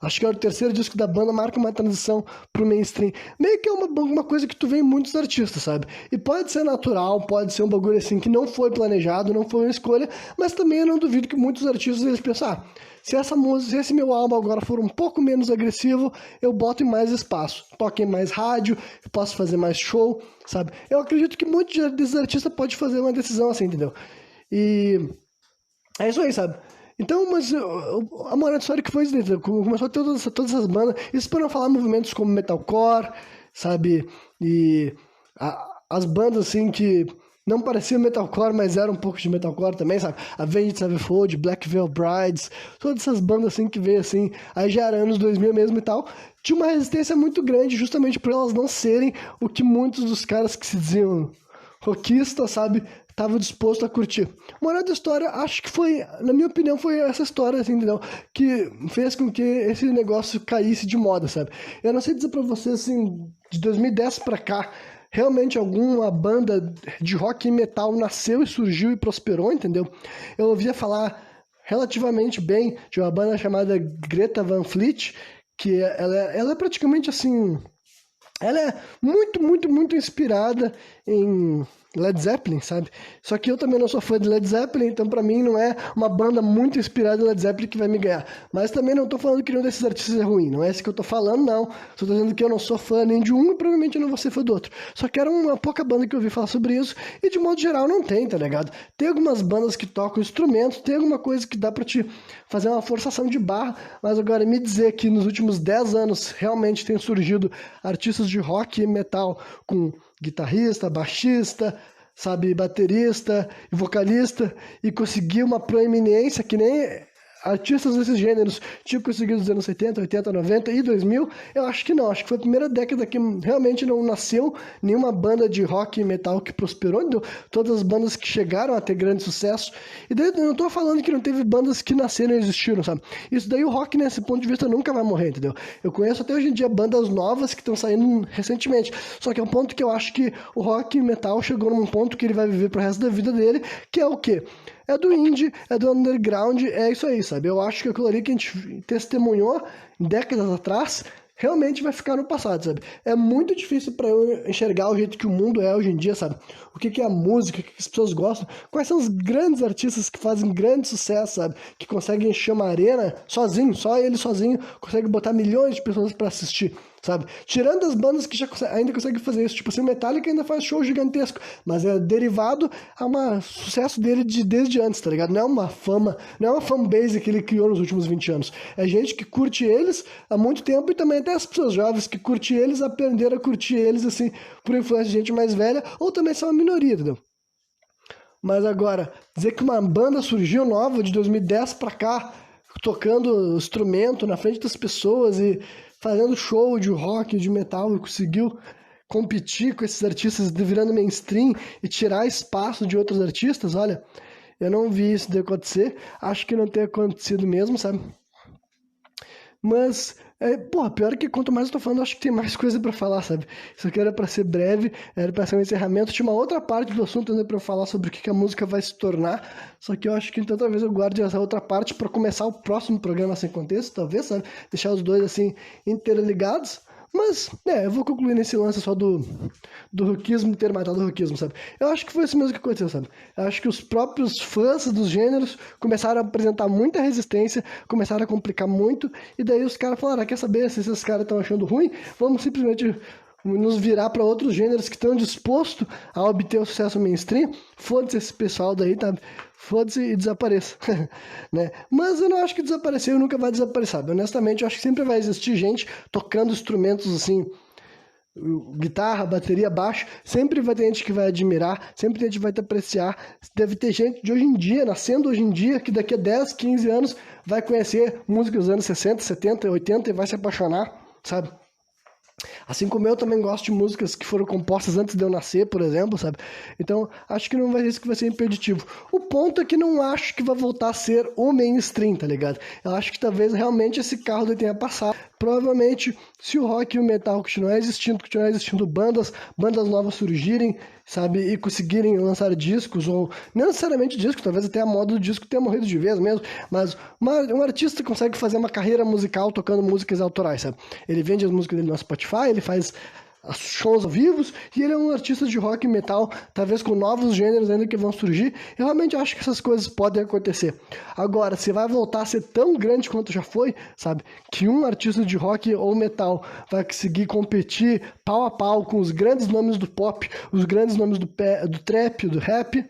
Acho que é o terceiro disco da banda, marca uma transição pro mainstream. Meio que é uma coisa que tu vê em muitos artistas, sabe? E pode ser natural, pode ser um bagulho assim que não foi planejado, não foi uma escolha, mas também eu não duvido que muitos artistas eles pensam, se essa música, se esse meu álbum agora for um pouco menos agressivo, eu boto em mais espaço, toco em mais rádio, eu posso fazer mais show, sabe? Eu acredito que muitos desses artistas podem fazer uma decisão assim, entendeu? E é isso aí, sabe? Então, mas a moral da história que foi isso, né? Começou a ter todas essas bandas, isso para não falar movimentos como metalcore, sabe? E as bandas assim que não pareciam metalcore, mas eram um pouco de metalcore também, sabe? Avenged Sevenfold, Black Veil Brides, todas essas bandas assim que veio assim, aí já era anos 2000 mesmo e tal, tinha uma resistência muito grande justamente por elas não serem o que muitos dos caras que se diziam rockistas, sabe, estavam dispostos a curtir. Moral da história, acho que foi, na minha opinião, foi essa história, assim, entendeu? Que fez com que esse negócio caísse de moda, sabe? Eu não sei dizer pra vocês, assim, de 2010 pra cá, realmente alguma banda de rock e metal nasceu e surgiu e prosperou, entendeu? Eu ouvia falar relativamente bem de uma banda chamada Greta Van Fleet, que ela é praticamente assim, ela é muito, muito, muito inspirada em Led Zeppelin, sabe? Só que eu também não sou fã de Led Zeppelin, então pra mim não é uma banda muito inspirada em Led Zeppelin que vai me ganhar. Mas também não tô falando que nenhum desses artistas é ruim, não é isso que eu tô falando, não. Só tô dizendo que eu não sou fã nem de um e provavelmente eu não vou ser fã do outro. Só que era uma pouca banda que eu ouvi falar sobre isso e de modo geral não tem, tá ligado? Tem algumas bandas que tocam instrumentos, tem alguma coisa que dá pra te fazer uma forçação de barra, mas agora me dizer que nos últimos 10 anos realmente tem surgido artistas de rock e metal com guitarrista, baixista, sabe, baterista e vocalista e conseguir uma proeminência que nem artistas desses gêneros tinham conseguido nos anos 70, 80, 90 e 2000, eu acho que não. Acho que foi a primeira década que realmente não nasceu nenhuma banda de rock e metal que prosperou, entendeu? Todas as bandas que chegaram a ter grande sucesso. E daí eu não tô falando que não teve bandas que nasceram e existiram, sabe? Isso daí o rock, nesse ponto de vista, nunca vai morrer, entendeu? Eu conheço até hoje em dia bandas novas que estão saindo recentemente. Só que é um ponto que eu acho que o rock e metal chegou num ponto que ele vai viver pro resto da vida dele, que é o quê? É do indie, é do underground, é isso aí, sabe? Eu acho que aquilo ali que a gente testemunhou décadas atrás realmente vai ficar no passado, sabe? É muito difícil para eu enxergar o jeito que o mundo é hoje em dia, sabe? O que é a música, o que as pessoas gostam, quais são os grandes artistas que fazem grande sucesso, sabe? Que conseguem encher uma arena sozinho, só ele sozinho consegue botar milhões de pessoas para assistir, sabe? Tirando as bandas que já ainda conseguem fazer isso, tipo assim, o Metallica ainda faz show gigantesco, mas é derivado a um sucesso dele desde antes, tá ligado? Não é uma fama, não é uma fanbase que ele criou nos últimos 20 anos. É gente que curte eles há muito tempo e também até as pessoas jovens que curtem eles aprenderam a curtir eles, assim, por influência de gente mais velha, ou também são uma minoria, entendeu? Mas agora, dizer que uma banda surgiu nova de 2010 pra cá, tocando instrumento na frente das pessoas e fazendo show de rock, de metal, e conseguiu competir com esses artistas virando mainstream e tirar espaço de outros artistas, olha, eu não vi isso de acontecer, acho que não tem acontecido mesmo, sabe? Mas, porra, pior que quanto mais eu tô falando, eu acho que tem mais coisa pra falar, sabe? Isso aqui era pra ser breve, era pra ser um encerramento. Tinha uma outra parte do assunto ainda pra eu falar sobre o que a música vai se tornar. Só que eu acho que então talvez eu guarde essa outra parte pra começar o próximo programa sem contexto, talvez, sabe? Deixar os dois assim interligados. Mas, eu vou concluir nesse lance só do rockismo ter matado o rockismo, sabe? Eu acho que foi isso mesmo que aconteceu, sabe? Eu acho que os próprios fãs dos gêneros começaram a apresentar muita resistência, começaram a complicar muito, e daí os caras falaram, quer saber se esses caras estão achando ruim? Vamos simplesmente nos virar para outros gêneros que estão dispostos a obter o sucesso mainstream. Foda-se esse pessoal daí, tá? Foda-se e desapareça, né? Mas eu não acho que desapareceu e nunca vai desaparecer, sabe? Honestamente, eu acho que sempre vai existir gente tocando instrumentos assim, guitarra, bateria, baixo, sempre vai ter gente que vai admirar, sempre tem gente que vai te apreciar, deve ter gente de hoje em dia, nascendo hoje em dia, que daqui a 10, 15 anos vai conhecer música dos anos 60, 70, 80 e vai se apaixonar, sabe? Assim como eu também gosto de músicas que foram compostas antes de eu nascer, por exemplo, sabe? Então, acho que não vai ser isso que vai ser impeditivo. O ponto é que não acho que vai voltar a ser o mainstream, tá ligado? Eu acho que talvez realmente esse carro tenha passado. Provavelmente, se o rock e o metal continuar existindo bandas novas surgirem, sabe? E conseguirem lançar discos, ou não necessariamente discos, talvez até a moda do disco tenha morrido de vez mesmo, mas um artista consegue fazer uma carreira musical tocando músicas autorais, sabe? Ele vende as músicas dele no Spotify, ele faz shows ao vivo, e ele é um artista de rock e metal, talvez com novos gêneros ainda que vão surgir. Eu realmente acho que essas coisas podem acontecer. Agora, se vai voltar a ser tão grande quanto já foi, sabe? Que um artista de rock ou metal vai conseguir competir pau a pau com os grandes nomes do pop, os grandes nomes do trap, do rap.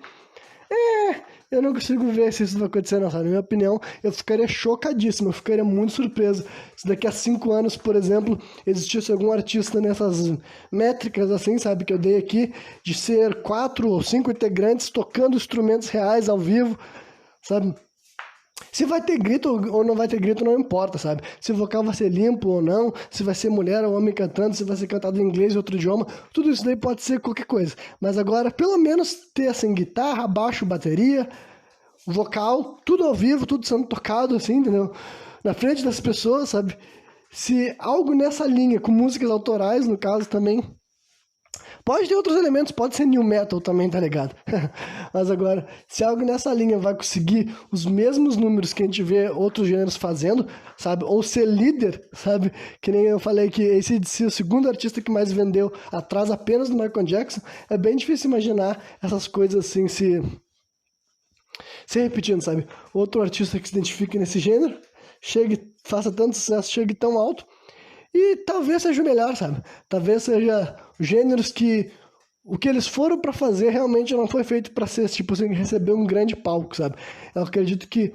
eu não consigo ver se isso vai acontecer, não, sabe? Na minha opinião, eu ficaria chocadíssimo, eu ficaria muito surpreso se daqui a 5 anos, por exemplo, existisse algum artista nessas métricas, assim, sabe, que eu dei aqui, de ser 4 ou 5 integrantes tocando instrumentos reais ao vivo, sabe? Se vai ter grito ou não vai ter grito, não importa, sabe? Se o vocal vai ser limpo ou não, se vai ser mulher ou homem cantando, se vai ser cantado em inglês ou outro idioma, tudo isso daí pode ser qualquer coisa. Mas agora, pelo menos ter, assim, guitarra, baixo, bateria, vocal, tudo ao vivo, tudo sendo tocado, assim, entendeu? Na frente das pessoas, sabe? Se algo nessa linha, com músicas autorais, no caso, também... Pode ter outros elementos, pode ser new metal também, tá ligado? Mas agora, se algo nessa linha vai conseguir os mesmos números que a gente vê outros gêneros fazendo, sabe? Ou ser líder, sabe? Que nem eu falei que esse é o segundo artista que mais vendeu, atrás apenas do Michael Jackson. É bem difícil imaginar essas coisas assim se repetindo, sabe? Outro artista que se identifique nesse gênero, chegue, faça tanto sucesso, chegue tão alto, e talvez seja o melhor, sabe? Talvez seja gêneros que o que eles foram pra fazer realmente não foi feito pra ser, tipo assim, receber um grande palco, sabe? Eu acredito que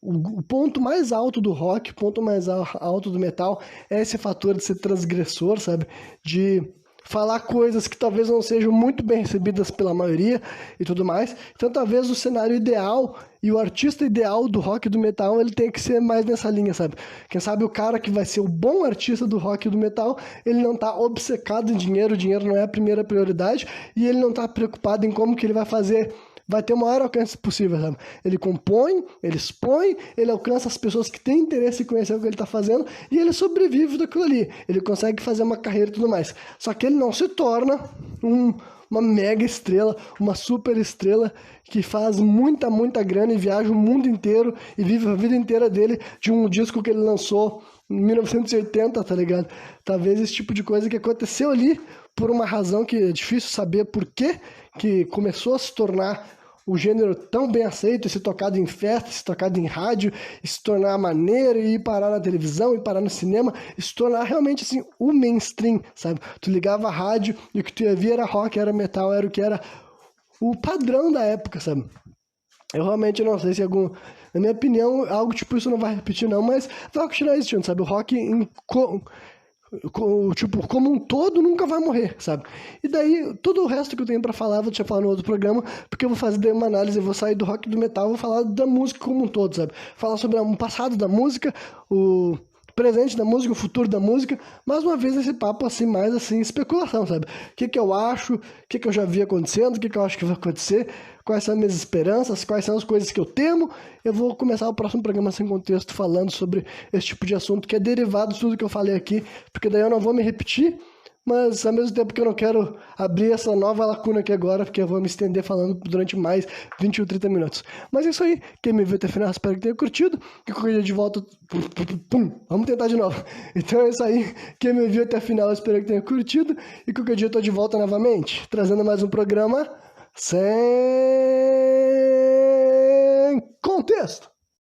o ponto mais alto do rock, o ponto mais alto do metal é esse fator de ser transgressor, sabe? De falar coisas que talvez não sejam muito bem recebidas pela maioria e tudo mais. Então talvez o cenário ideal e o artista ideal do rock e do metal, ele tem que ser mais nessa linha, sabe? Quem sabe o cara que vai ser o bom artista do rock e do metal, ele não tá obcecado em dinheiro, o dinheiro não é a primeira prioridade, e ele não tá preocupado em como que ele vai fazer, vai ter o maior alcance possível, sabe? Ele compõe, ele expõe, ele alcança as pessoas que têm interesse em conhecer o que ele tá fazendo, e ele sobrevive daquilo ali. Ele consegue fazer uma carreira e tudo mais. Só que ele não se torna uma mega estrela, uma super estrela que faz muita grana e viaja o mundo inteiro e vive a vida inteira dele de um disco que ele lançou em 1980, tá ligado? Talvez esse tipo de coisa que aconteceu ali por uma razão que é difícil saber por quê, que começou a se tornar o gênero tão bem aceito, se tocado em festa, se tocado em rádio, se tornar maneiro, e ir parar na televisão, e parar no cinema, e se tornar realmente assim, o mainstream, sabe? Tu ligava a rádio e o que tu ia ver era rock, era metal, era o que era o padrão da época, sabe? Eu realmente não sei se na minha opinião, algo tipo isso não vai repetir não, mas vai continuar existindo, sabe? O rock tipo, como um todo, nunca vai morrer, sabe? E daí, todo o resto que eu tenho pra falar, vou te falar no outro programa, porque eu vou fazer daí uma análise, eu vou sair do rock e do metal, vou falar da música como um todo, sabe? Falar sobre o passado da música, o presente da música, o futuro da música, mais uma vez esse papo assim, mais assim, especulação, sabe? O que eu acho, o que eu já vi acontecendo, o que eu acho que vai acontecer, quais são as minhas esperanças, quais são as coisas que eu temo. Eu vou começar o próximo programa Sem Contexto falando sobre esse tipo de assunto que é derivado de tudo que eu falei aqui, porque daí eu não vou me repetir, mas ao mesmo tempo que eu não quero abrir essa nova lacuna aqui agora, porque eu vou me estender falando durante mais 20 ou 30 minutos. Mas é isso aí, quem me viu até o final, espero que tenha curtido, que qualquer dia de volta... Vamos tentar de novo. Então é isso aí, quem me viu até o final, espero que tenha curtido, e qualquer dia eu tô de volta novamente, trazendo mais um programa Sem Contexto.